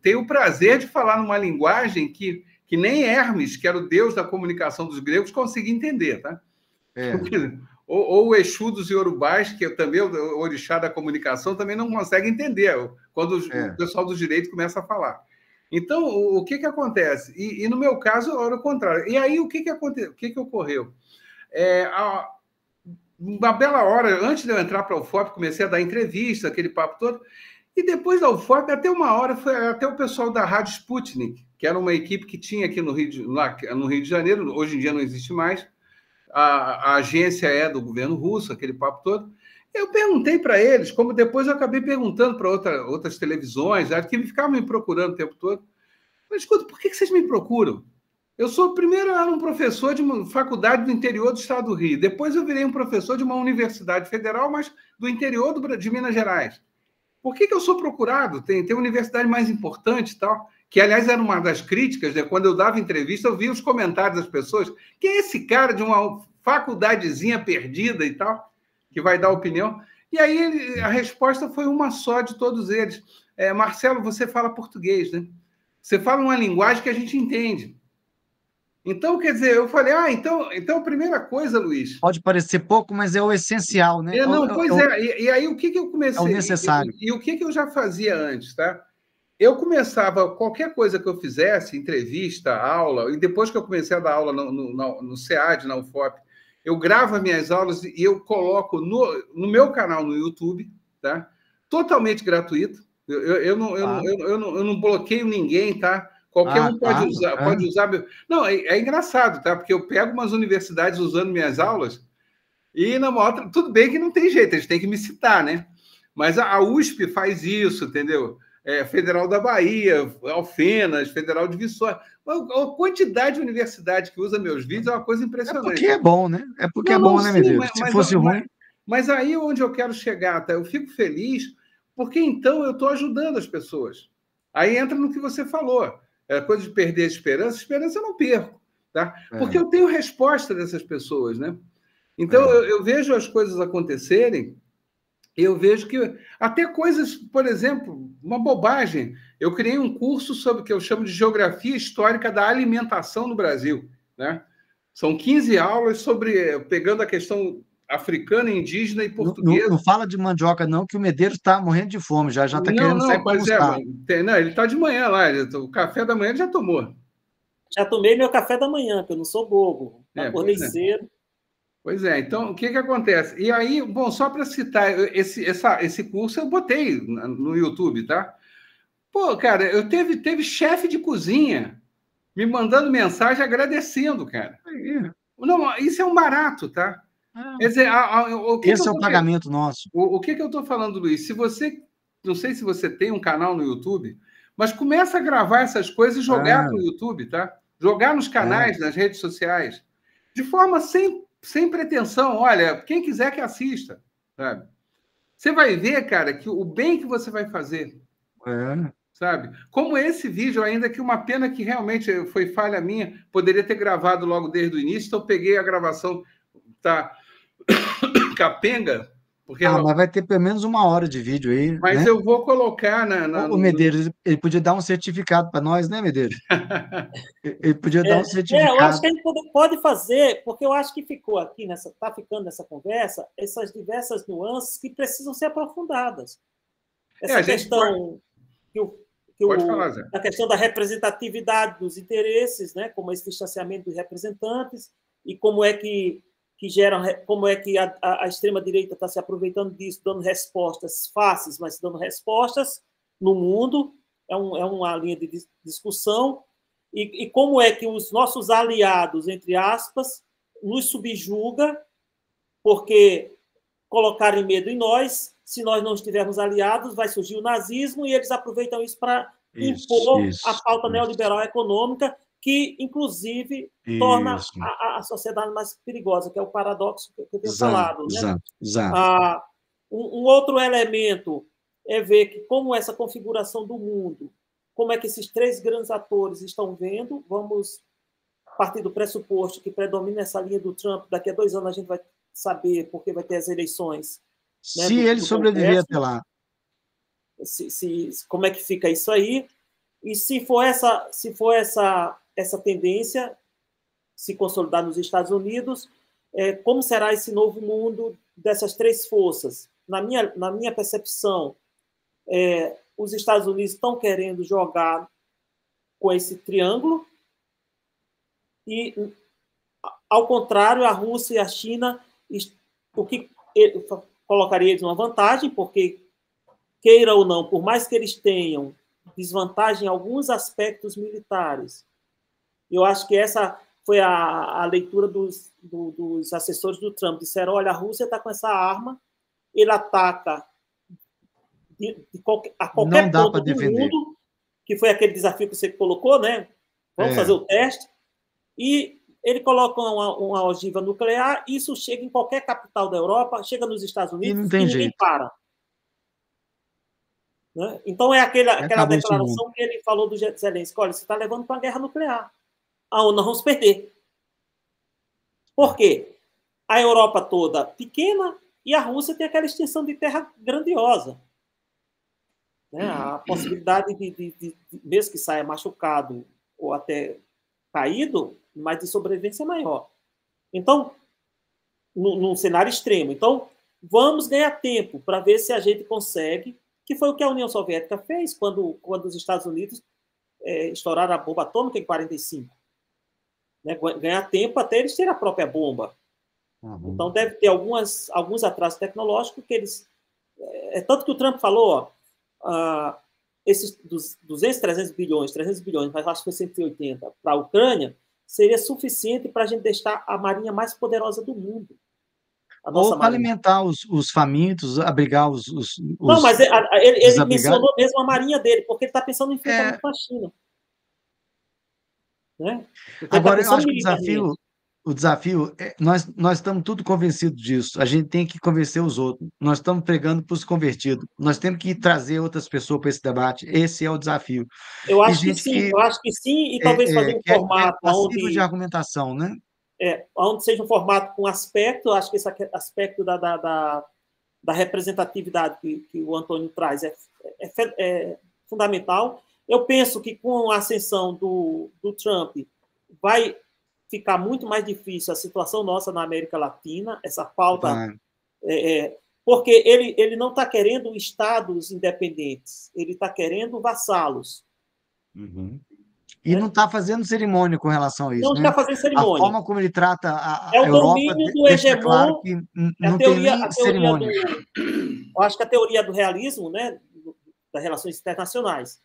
Tenho o prazer de falar numa linguagem que nem Hermes, que era o deus da comunicação dos gregos, conseguia entender, tá? Ou o Exu dos Iorubás, que também é o orixá da comunicação, também não consegue entender quando o pessoal do direito começa a falar. Então, o que acontece? E no meu caso, era o contrário. E aí, o que ocorreu? Uma bela hora, antes de eu entrar para a UFOP, comecei a dar entrevista, aquele papo todo, e depois da UFOP, até uma hora, foi até o pessoal da Rádio Sputnik, que era uma equipe que tinha aqui no Rio de Janeiro, hoje em dia não existe mais, a agência é do governo russo, aquele papo todo. Eu perguntei para eles, como depois eu acabei perguntando para outras televisões, que me ficavam me procurando o tempo todo. Mas, escuta, por que vocês me procuram? Primeiro eu era um professor de uma faculdade do interior do estado do Rio, depois eu virei um professor de uma universidade federal, mas do interior de Minas Gerais. Por que eu sou procurado? Tem universidade mais importante e tal, que, aliás, era uma das críticas, né? Quando eu dava entrevista, eu via os comentários das pessoas. Quem é esse cara de uma faculdadezinha perdida e tal, que vai dar opinião? E aí a resposta foi uma só de todos eles. Marcelo, você fala português, né? Você fala uma linguagem que a gente entende. Então, quer dizer, eu falei, então a primeira coisa, Luiz... Pode parecer pouco, mas é o essencial, né? E aí o que eu comecei... É o necessário. E o que eu já fazia antes, tá? Eu começava, qualquer coisa que eu fizesse, entrevista, aula, e depois que eu comecei a dar aula no SEAD, na UFOP, eu gravo minhas aulas e eu coloco no meu canal no YouTube, tá? Totalmente gratuito. Eu não bloqueio ninguém, tá? Qualquer um claro, pode usar. Não, é engraçado, tá? Porque eu pego umas universidades usando minhas aulas e na outra, tudo bem que não tem jeito, eles têm que me citar, né? Mas a USP faz isso, entendeu? Federal da Bahia, Alfenas, Federal de Viçosa. A quantidade de universidade que usa meus vídeos é uma coisa É impressionante. porque é bom, né? É porque não, é bom, não, né, sim, Medeiros? Se fosse ruim. Mas aí onde eu quero chegar, tá? Eu fico feliz, porque então eu estou ajudando as pessoas. Aí entra no que você falou. É coisa de perder a esperança eu não perco, tá? Porque eu tenho resposta dessas pessoas, né? Então eu vejo as coisas acontecerem. Eu vejo que até coisas, por exemplo, uma bobagem. Eu criei um curso sobre o que eu chamo de Geografia Histórica da Alimentação no Brasil, né? São 15 aulas sobre pegando a questão africana, indígena e portuguesa. Não fala de mandioca, não, que o Medeiros está morrendo de fome, já está querendo sair para pois almoçar. Não, ele está de manhã lá, o café da manhã ele já tomou. Já tomei meu café da manhã, que eu não sou bobo. Acordei cedo. Pois é, então o que acontece? E aí, bom, só para citar, esse curso eu botei no YouTube, tá? Pô, cara, eu teve chefe de cozinha me mandando mensagem agradecendo, cara. Não, isso é um barato, tá? Quer dizer, esse é o pagamento nosso. O que eu estou falando, Luiz? Se você, não sei se você tem um canal no YouTube, mas começa a gravar essas coisas e jogar para o YouTube, tá? Jogar nos canais, nas redes sociais, de forma sem pretensão. Olha, quem quiser que assista, sabe? Você vai ver, cara, que o bem que você vai fazer, sabe? Como esse vídeo, ainda que uma pena que realmente foi falha minha, poderia ter gravado logo desde o início, então eu peguei a gravação, tá capenga, porque mas vai ter pelo menos 1 hora de vídeo aí, mas né? eu vou colocar O Medeiros, ele podia dar um certificado para nós, né, Medeiros? Ele podia dar um certificado. Eu acho que a gente pode fazer, porque eu acho que ficou aqui está ficando nessa conversa, essas diversas nuances que precisam ser aprofundadas. Essa questão a questão da representatividade dos interesses, né, como esse distanciamento dos representantes e como é que a extrema-direita está se aproveitando disso, dando respostas fáceis, mas dando respostas no mundo, é uma linha de discussão, e como é que os nossos aliados, entre aspas, nos subjuga, porque colocarem medo em nós, se nós não estivermos aliados, vai surgir o nazismo, e eles aproveitam isso para impor a pauta neoliberal econômica, que, inclusive, torna a sociedade mais perigosa, que é o paradoxo que eu tenho falado. Né? Exato. Um outro elemento é ver que, como essa configuração do mundo, como é que esses 3 grandes atores estão vendo, vamos partir do pressuposto que predomina essa linha do Trump, daqui a 2 anos a gente vai saber, porque vai ter as eleições. Se ele sobreviver até lá. Como é que fica isso aí? E se for essa tendência se consolidar nos Estados Unidos, como será esse novo mundo dessas 3 forças? Na minha percepção, os Estados Unidos estão querendo jogar com esse triângulo e, ao contrário, a Rússia e a China, o que colocaria eles numa vantagem, porque, queira ou não, por mais que eles tenham desvantagem em alguns aspectos militares, eu acho que essa foi a leitura dos assessores do Trump. Disseram, olha, a Rússia está com essa arma, ele ataca a qualquer ponto do mundo, que foi aquele desafio que você colocou, né? Vamos fazer o teste. E ele coloca uma ogiva nuclear, isso chega em qualquer capital da Europa, chega nos Estados Unidos e ninguém para. Né? Então, é aquela declaração que ele falou do Zelensky, olha, você está levando para uma guerra nuclear, aonde nós vamos perder. Por quê? A Europa toda pequena e a Rússia tem aquela extensão de terra grandiosa. Né? A possibilidade de mesmo que saia machucado ou até caído, mas de sobrevivência é maior. Então, num cenário extremo. Então, vamos ganhar tempo para ver se a gente consegue, que foi o que a União Soviética fez quando os Estados Unidos estouraram a bomba atômica em 1945. Né? Ganhar tempo até eles terem a própria bomba. Então, deve ter alguns atrasos tecnológicos que eles... tanto que o Trump falou, esses 200, 300 bilhões, mas acho que foi 180 para a Ucrânia, seria suficiente para a gente deixar a marinha mais poderosa do mundo, a nossa Ou para marinha. alimentar os famintos, abrigar Não, os mas ele desabrigados. mencionou mesmo a marinha dele, porque ele está pensando em enfrentamento É, com a China, né? Então ele está agora, eu pensando acho que militarmente. o desafio, nós estamos tudo convencidos disso. A gente tem que convencer os outros. Nós estamos pregando para os convertidos. Nós temos que trazer outras pessoas para esse debate. Esse é o desafio. E gente Eu acho que sim, e talvez fazer um que é formato passível de argumentação, né? onde seja um formato com aspecto, acho que esse aspecto da representatividade que o Antônio traz é fundamental. Eu penso que com a ascensão do Trump vai ficar muito mais difícil a situação nossa na América Latina, essa pauta, Vai. porque ele não está querendo estados independentes, ele está querendo vassalos. Uhum. E não Né? está fazendo cerimônia com relação a isso, Não né? está fazendo A cerimônia. forma como ele trata É a o Europa domínio do deixa claro hegemon, que não tem nem a teoria cerimônia. eu acho que a teoria do realismo, né, das relações internacionais,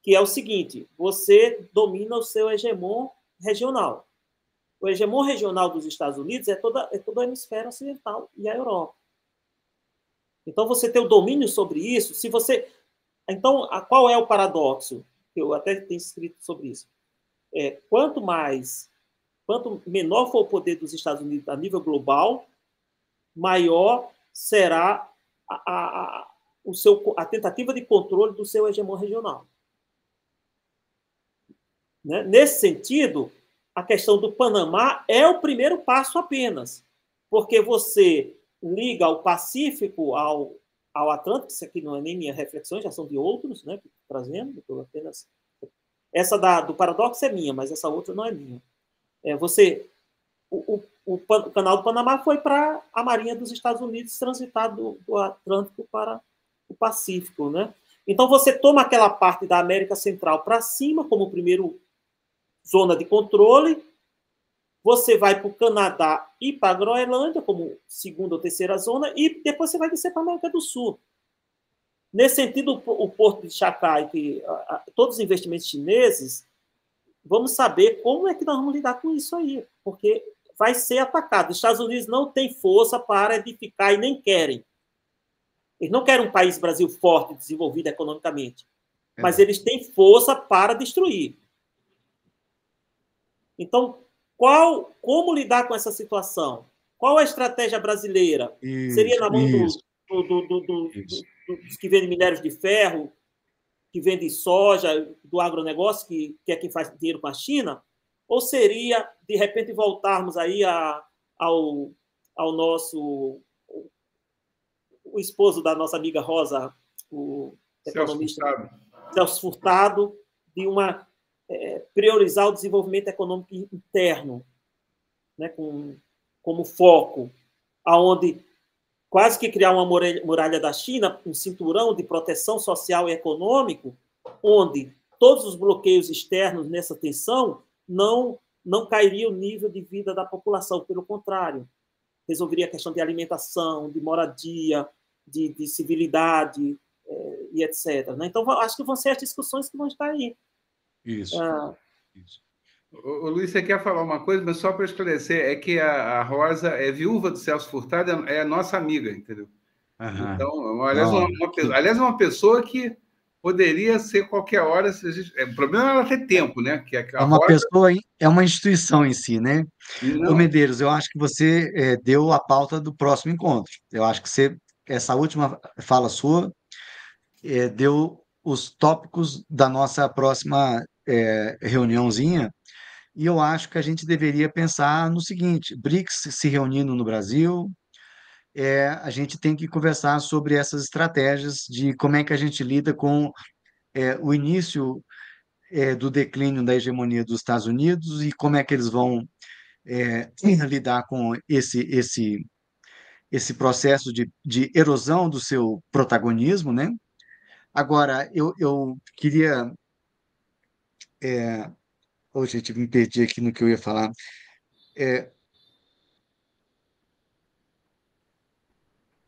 que é o seguinte: você domina o seu hegemon regional. O hegemon regional dos Estados Unidos é toda a hemisfério ocidental e a Europa. Então, você tem o domínio sobre isso. Se você, então, qual é o paradoxo? Eu até tenho escrito sobre isso. Quanto menor for o poder dos Estados Unidos a nível global, maior será a tentativa de controle do seu hegemon regional. Né? Nesse sentido, a questão do Panamá é o primeiro passo apenas, porque você liga o Pacífico ao Atlântico, isso aqui não é nem minha reflexão, já são de outros, né, que estou trazendo, estou apenas... Essa do paradoxo é minha, mas essa outra não é minha. O canal do Panamá foi para a Marinha dos Estados Unidos transitar do Atlântico para o Pacífico, né? Então você toma aquela parte da América Central para cima como primeiro zona de controle, você vai para o Canadá e para a Groenlândia como segunda ou terceira zona e depois você vai descer para a América do Sul. Nesse sentido, o Porto de Chacai, todos os investimentos chineses, vamos saber como é que nós vamos lidar com isso aí, porque vai ser atacado. Os Estados Unidos não têm força para edificar e nem querem. Eles não querem um país Brasil forte, desenvolvido economicamente, mas eles têm força para destruir. Então, como lidar com essa situação? Qual a estratégia brasileira? Seria Isso, na mão isso, isso. dos que vendem minérios de ferro, que vendem soja, do agronegócio, que é quem faz dinheiro com a China? Ou seria, de repente, voltarmos aí ao nosso... o esposo da nossa amiga Rosa, o economista Celso Furtado, de priorizar o desenvolvimento econômico interno, né, como foco, aonde quase que criar uma muralha da China, um cinturão de proteção social e econômico, onde todos os bloqueios externos nessa tensão não cairia o nível de vida da população, pelo contrário, resolveria a questão de alimentação, de moradia, de civilidade e etc. Né? Então, acho que vão ser as discussões que vão estar aí. Isso. Isso. O Luiz, você quer falar uma coisa, mas só para esclarecer, é que a Rosa é viúva do Celso Furtado, é nossa amiga, entendeu? Aham. Então, aliás, uma pessoa que poderia ser qualquer hora. O problema é ela ter tempo, né? Que a Uma Rosa. pessoa, é uma instituição em si, né? Ô Não. Medeiros, eu acho que você deu a pauta do próximo encontro. Eu acho que essa última fala sua deu os tópicos da nossa próxima reuniãozinha, e eu acho que a gente deveria pensar no seguinte: BRICS se reunindo no Brasil, a gente tem que conversar sobre essas estratégias de como é que a gente lida com o início do declínio da hegemonia dos Estados Unidos e como é que eles vão lidar com esse processo de erosão do seu protagonismo, né? Agora, eu queria. Oh, gente, me perdi aqui no que eu ia falar. É,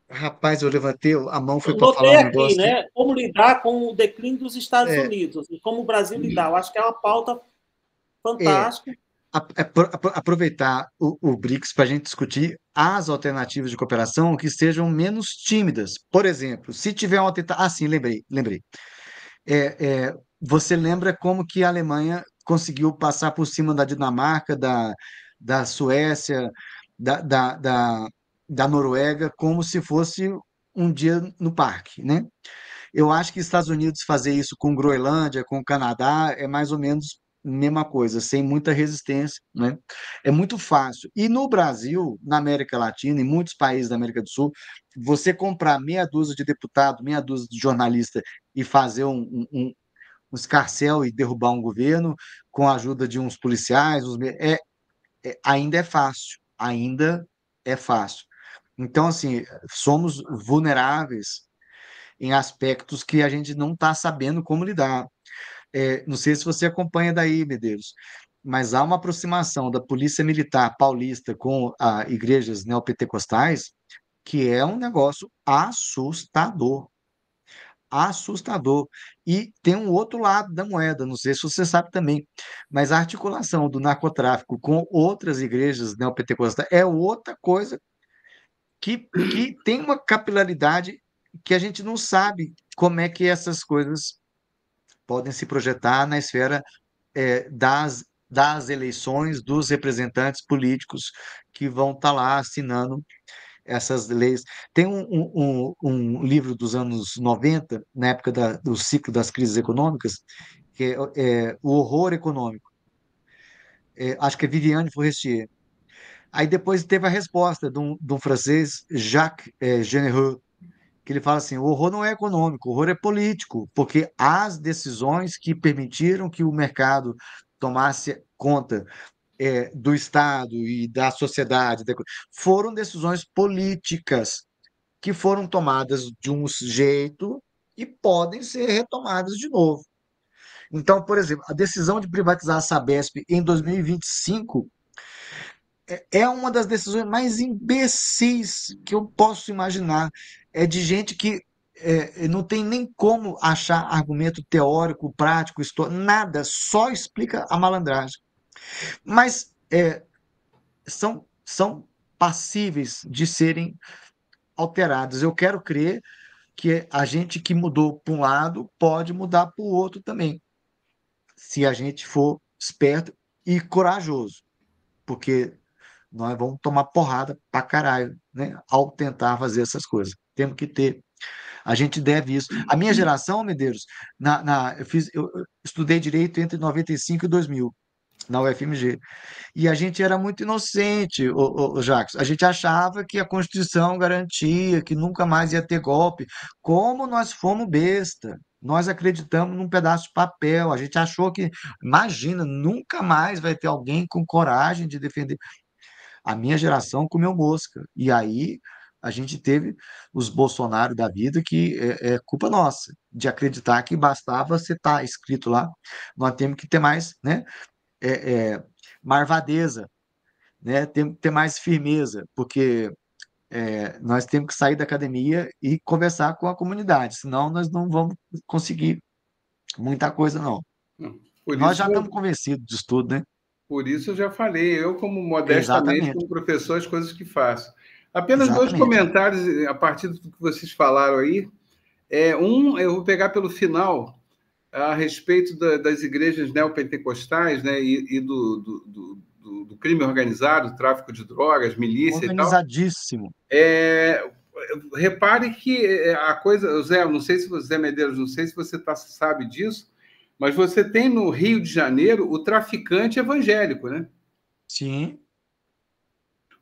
Rapaz, eu levantei a mão, foi Eu para falar notei um aqui, negócio que né? Como lidar com o declínio dos Estados é, Unidos e como o Brasil lidar. Eu acho que é uma pauta é fantástica. aproveitar o BRICS para a gente discutir as alternativas de cooperação que sejam menos tímidas. Por exemplo, se tiver uma tentativa. Ah, sim, lembrei. Você lembra como que a Alemanha conseguiu passar por cima da Dinamarca, da Suécia, da, da, da, da Noruega, como se fosse um dia no parque, né? Eu acho que Estados Unidos fazer isso com Groenlândia, com Canadá, é mais ou menos a mesma coisa, sem muita resistência, né? É muito fácil. E no Brasil, na América Latina, em muitos países da América do Sul, você comprar meia dúzia de deputado, meia dúzia de jornalista e fazer um escarcéu e derrubar um governo com a ajuda de uns policiais, ainda é fácil, ainda é fácil. Então, assim, somos vulneráveis em aspectos que a gente não está sabendo como lidar. Não sei se você acompanha daí, Medeiros, mas há uma aproximação da polícia militar paulista com igrejas neopentecostais que é um negócio assustador. Assustador. E tem um outro lado da moeda, não sei se você sabe também, mas a articulação do narcotráfico com outras igrejas neopentecostais é outra coisa que tem uma capilaridade que a gente não sabe como é que essas coisas podem se projetar na esfera das eleições dos representantes políticos que vão estar lá assinando essas leis. Tem um livro dos anos 90, na época do ciclo das crises econômicas, que é O Horror Econômico. Acho que é Viviane Forestier. Aí depois teve a resposta de um francês, Jacques Genereux, que ele fala assim: o horror não é econômico, o horror é político, porque as decisões que permitiram que o mercado tomasse conta do Estado e da sociedade foram decisões políticas que foram tomadas de um jeito e podem ser retomadas de novo. Então, por exemplo, a decisão de privatizar a Sabesp em 2025 é uma das decisões mais imbecis que eu posso imaginar. É de gente que não tem nem como achar argumento teórico, prático, histórico, nada, só explica a malandragem. Mas são passíveis de serem alteradas. Eu quero crer que a gente que mudou para um lado pode mudar para o outro também, se a gente for esperto e corajoso, porque nós vamos tomar porrada pra caralho, né? Ao tentar fazer essas coisas. Temos que ter. A gente deve isso. A minha geração, Medeiros, eu estudei direito entre 95 e 2000 na UFMG. E a gente era muito inocente, o Jacques. A gente achava que a Constituição garantia que nunca mais ia ter golpe. Como nós fomos besta. Nós acreditamos num pedaço de papel. A gente achou que, imagina, nunca mais vai ter alguém com coragem de defender. A minha geração comeu mosca. E aí a gente teve os Bolsonaro da vida, que é culpa nossa, de acreditar que bastava você estar escrito lá. Nós temos que ter mais, né? Marvadeza, né? Temos que ter mais firmeza, porque nós temos que sair da academia e conversar com a comunidade, senão nós não vamos conseguir muita coisa, não. Por Nós isso, já estamos convencidos disso tudo, né? por isso eu já falei, eu como modestamente, Exatamente, como professor, as coisas que faço. Apenas dois exatamente. comentários a partir do que vocês falaram aí. Eu vou pegar pelo final a respeito das igrejas neopentecostais, né, e do crime organizado, tráfico de drogas, milícia e tal. Organizadíssimo. Repare que a coisa, Zé, não sei se você, Zé Medeiros, não sei se você sabe disso, mas você tem no Rio de Janeiro o traficante evangélico, né? Sim,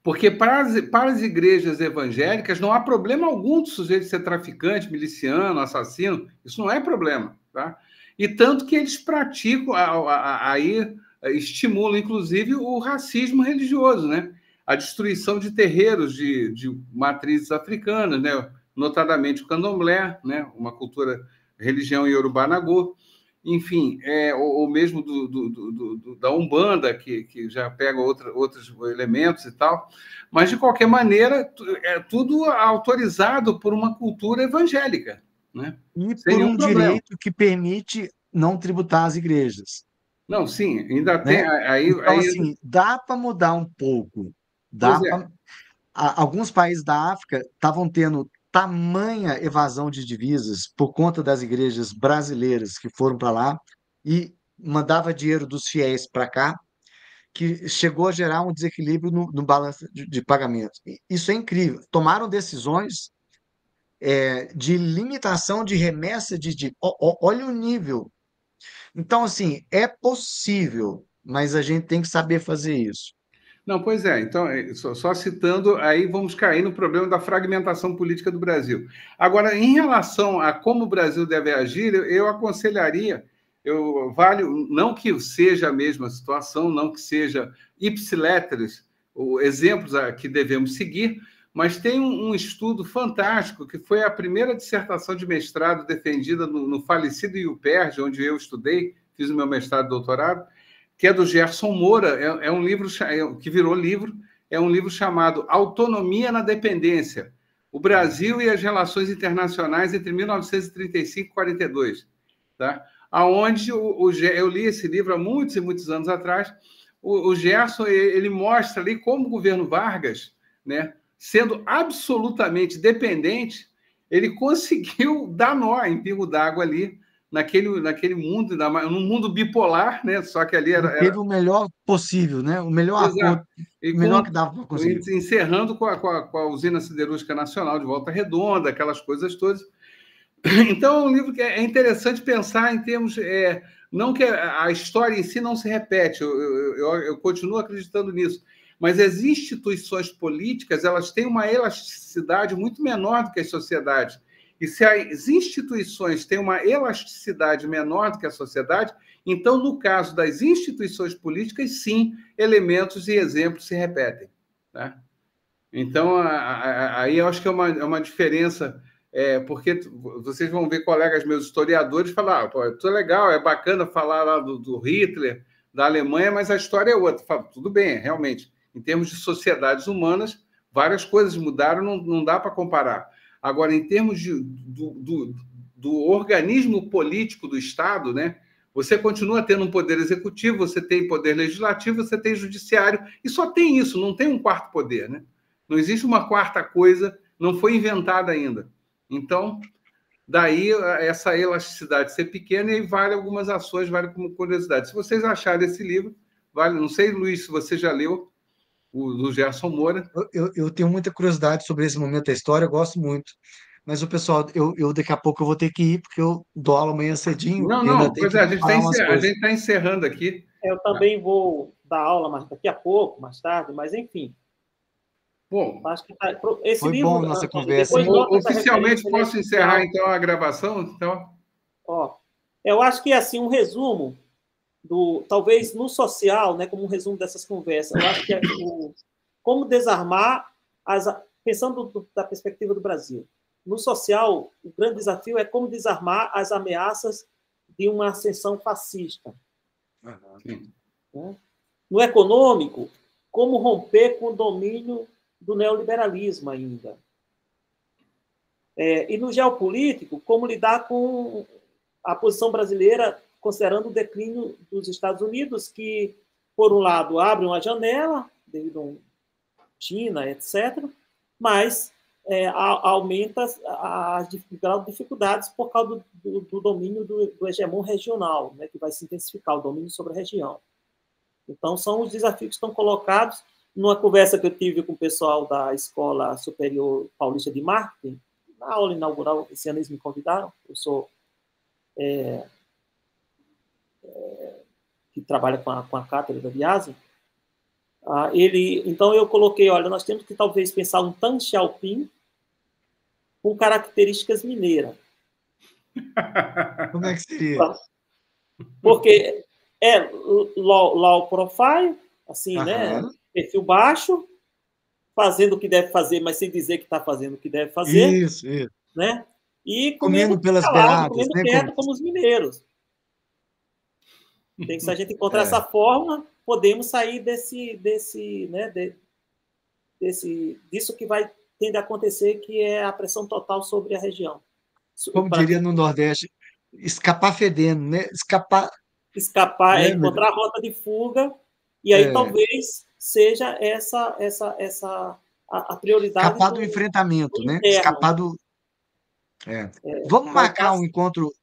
Porque para as igrejas evangélicas não há problema algum do sujeito ser traficante, miliciano, assassino, isso não é problema, tá? E tanto que eles praticam, aí estimulam, inclusive, o racismo religioso, né? A destruição de terreiros de matrizes africanas, né? Notadamente o candomblé, né? Uma cultura, religião iorubá-nagô. enfim, ou mesmo da Umbanda, que já pega outros elementos e tal, mas, de qualquer maneira, é tudo autorizado por uma cultura evangélica, né? E Sem por nenhum um problema. direito que permite não tributar as igrejas, Não, sim, ainda tem. né? Então, assim, dá para mudar um pouco. Pois Dá é. pra... Alguns países da África estavam tendo tamanha evasão de divisas por conta das igrejas brasileiras que foram para lá e mandava dinheiro dos fiéis para cá, que chegou a gerar um desequilíbrio no balanço de pagamento. Isso é incrível. Tomaram decisões de limitação de remessa olha o nível. Então, assim, é possível, mas a gente tem que saber fazer isso. Não, pois é. Então, só citando, aí vamos cair no problema da fragmentação política do Brasil. Agora, em relação a como o Brasil deve agir, eu aconselharia, não que seja a mesma situação, não que seja ipsiléteres, exemplos que devemos seguir, mas tem um estudo fantástico, que foi a primeira dissertação de mestrado defendida no falecido IUPERJ, onde eu estudei, fiz o meu mestrado e doutorado, que é do Gerson Moura, é um livro que virou livro, é um livro chamado Autonomia na Dependência, o Brasil e as Relações Internacionais entre 1935 e 42, tá? Aonde eu li esse livro há muitos e muitos anos atrás. O Gerson ele mostra ali como o governo Vargas, né, sendo absolutamente dependente, ele conseguiu dar nó em pingo d'água ali naquele mundo, num mundo bipolar, né? Só que ali Ele teve o melhor possível, né? O melhor acordo, exato. E o melhor que dava para conseguir. encerrando com a Usina Siderúrgica Nacional de Volta Redonda, aquelas coisas todas. Então, é um livro que é interessante pensar em termos... não que a história em si não se repete, eu continuo acreditando nisso, mas as instituições políticas elas têm uma elasticidade muito menor do que as sociedades. E se as instituições têm uma elasticidade menor do que a sociedade, então, no caso das instituições políticas, sim, elementos e exemplos se repetem. Tá? Então, aí eu acho que é uma diferença, porque vocês vão ver colegas meus historiadores falar, pô, é legal, é bacana falar lá do Hitler, da Alemanha, mas a história é outra. Falo, tudo bem, realmente, em termos de sociedades humanas, várias coisas mudaram, não dá para comparar. Agora, em termos do organismo político do Estado, né, você continua tendo um poder executivo, você tem poder legislativo, você tem judiciário, e só tem isso, não tem um quarto poder, né? Não existe uma quarta coisa, não foi inventada ainda. Então, daí essa elasticidade ser pequena e vale algumas ações, vale como curiosidade. Se vocês acharem esse livro, vale. Não sei, Luiz, se você já leu o do Gerson Moura. Eu tenho muita curiosidade sobre esse momento da história, eu gosto muito. Mas o pessoal, daqui a pouco eu vou ter que ir, porque eu dou aula amanhã cedinho e ainda Não, tenho pois que é, preparar umas a coisas. gente está encerrando aqui. Eu também vou dar aula daqui a pouco, mais tarde, mas enfim. Bom, acho que esse foi bom livro, nossa Antônio, conversa, depois hein? bota essa oficialmente referência, ele é posso encerrar essencial. então a gravação? Então, Ó, eu acho que assim um resumo talvez no social, né, como um resumo dessas conversas, eu acho que como desarmar pensando da perspectiva do Brasil. No social, o grande desafio é como desarmar as ameaças de uma ascensão fascista. sim. Né? No econômico, como romper com o domínio do neoliberalismo ainda. E no geopolítico, como lidar com a posição brasileira, considerando o declínio dos Estados Unidos, que, por um lado, abre uma janela, devido a China, etc., mas aumenta o grau de dificuldades por causa do domínio do hegemon regional, né, que vai se intensificar, o domínio sobre a região. Então, são os desafios que estão colocados. Numa conversa que eu tive com o pessoal da Escola Superior Paulista de Marketing, na aula inaugural, esse ano eles me convidaram, eu sou que trabalha com a cátedra da Viase, então eu coloquei, olha, nós temos que talvez pensar um Tan Xiaoping com características mineiras. Como é que seria? Porque low profile, assim, né? Perfil baixo, fazendo o que deve fazer, mas sem dizer que está fazendo o que deve fazer. Isso. Né? E Comendo pelas calado, beiradas, comendo né? quieto, como os mineiros. Se a gente encontrar essa forma, podemos sair disso que vai tender a acontecer, que é a pressão total sobre a região. Como diria no Nordeste, escapar fedendo, né? Escapar, encontrar a rota de fuga, e aí talvez seja essa a prioridade. Escapar do enfrentamento, né? Escapar do... Vamos marcar um encontro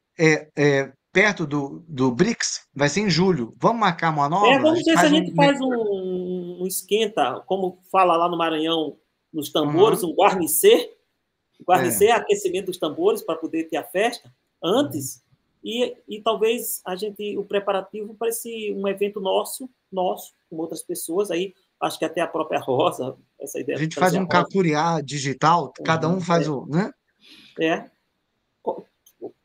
perto do BRICS, vai ser em julho. Vamos marcar uma nova? Vamos ver se a gente faz um esquenta, como fala lá no Maranhão, nos tambores, um guarnecer. Guarnecer aquecimento dos tambores para poder ter a festa antes, e talvez o preparativo para um evento nosso, com outras pessoas, aí acho que até a própria Rosa, essa ideia. A gente faz um cacuriá digital, cada um faz né?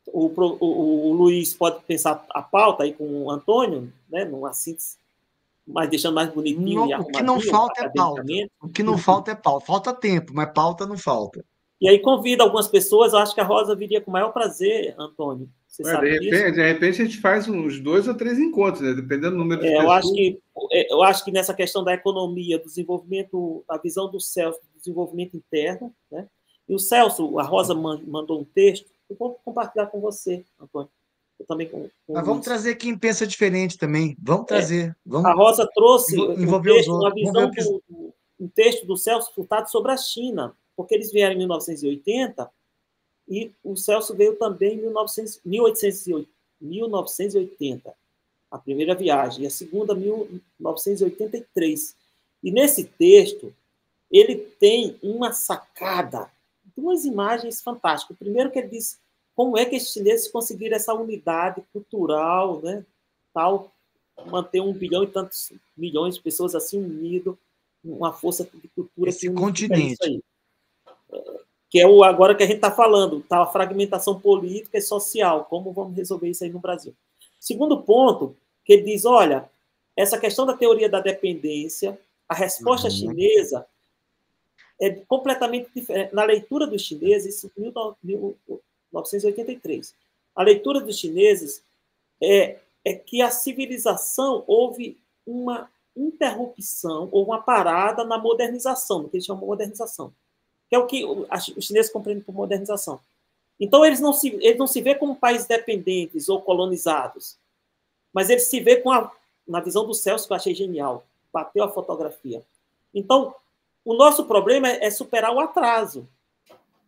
O Luiz pode pensar a pauta aí com o Antônio, né, numa síntese, mas deixando mais bonitinho e arrumadinho. O que não falta é pauta. O que não falta é pauta. Falta tempo, mas pauta não falta. E aí convida algumas pessoas, eu acho que a Rosa viria com o maior prazer, Antônio. Você sabe disso? De repente a gente faz uns 2 ou 3 encontros, né? Dependendo do número de pessoas. Eu acho que nessa questão da economia, do desenvolvimento, a visão do Celso, do desenvolvimento interno, né? E o Celso, a Rosa mandou um texto, eu vou compartilhar com você, Antônio. Eu também mas vamos trazer quem pensa diferente também. Vamos trazer. A Rosa trouxe um texto do Celso Furtado sobre a China, porque eles vieram em 1980 e o Celso veio também em 1980, a primeira viagem, e a segunda, 1983. E nesse texto, ele tem uma sacada, 2 imagens fantásticas. O primeiro que ele diz como é que os chineses conseguiram essa unidade cultural, né, tal, manter 1 bilhão e tantos milhões de pessoas assim unidas, uma força de cultura. Esse continente. Isso aí. Que é agora que a gente está falando, tá, a fragmentação política e social, como vamos resolver isso aí no Brasil. Segundo ponto, que ele diz, olha, essa questão da teoria da dependência, a resposta chinesa é completamente diferente. Na leitura dos chineses, isso em 1983, a leitura dos chineses é que a civilização houve uma interrupção ou uma parada na modernização, no que eles chamam de modernização, que é o que os chineses compreendem por modernização. Então, eles não se vê como países dependentes ou colonizados, mas eles se vê na visão do Celso, que eu achei genial, bateu a fotografia. Então, o nosso problema é superar o atraso,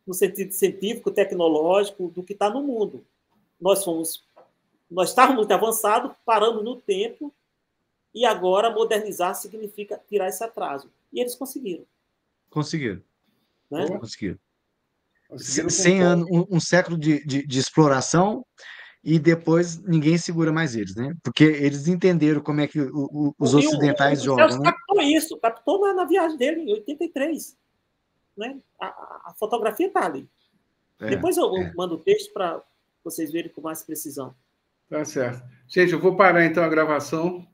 no sentido científico, tecnológico, do que está no mundo. Nós estávamos muito avançados, paramos no tempo, e agora modernizar significa tirar esse atraso. E eles conseguiram. Conseguiram. Né? Conseguiram. 100 anos, um século de exploração, e depois ninguém segura mais eles, né? Porque eles entenderam como é que os ocidentais jogam. O captou isso, captou na viagem dele, em 83. Né? A fotografia está ali. Depois eu mando o texto para vocês verem com mais precisão. Tá certo. Gente, eu vou parar então a gravação.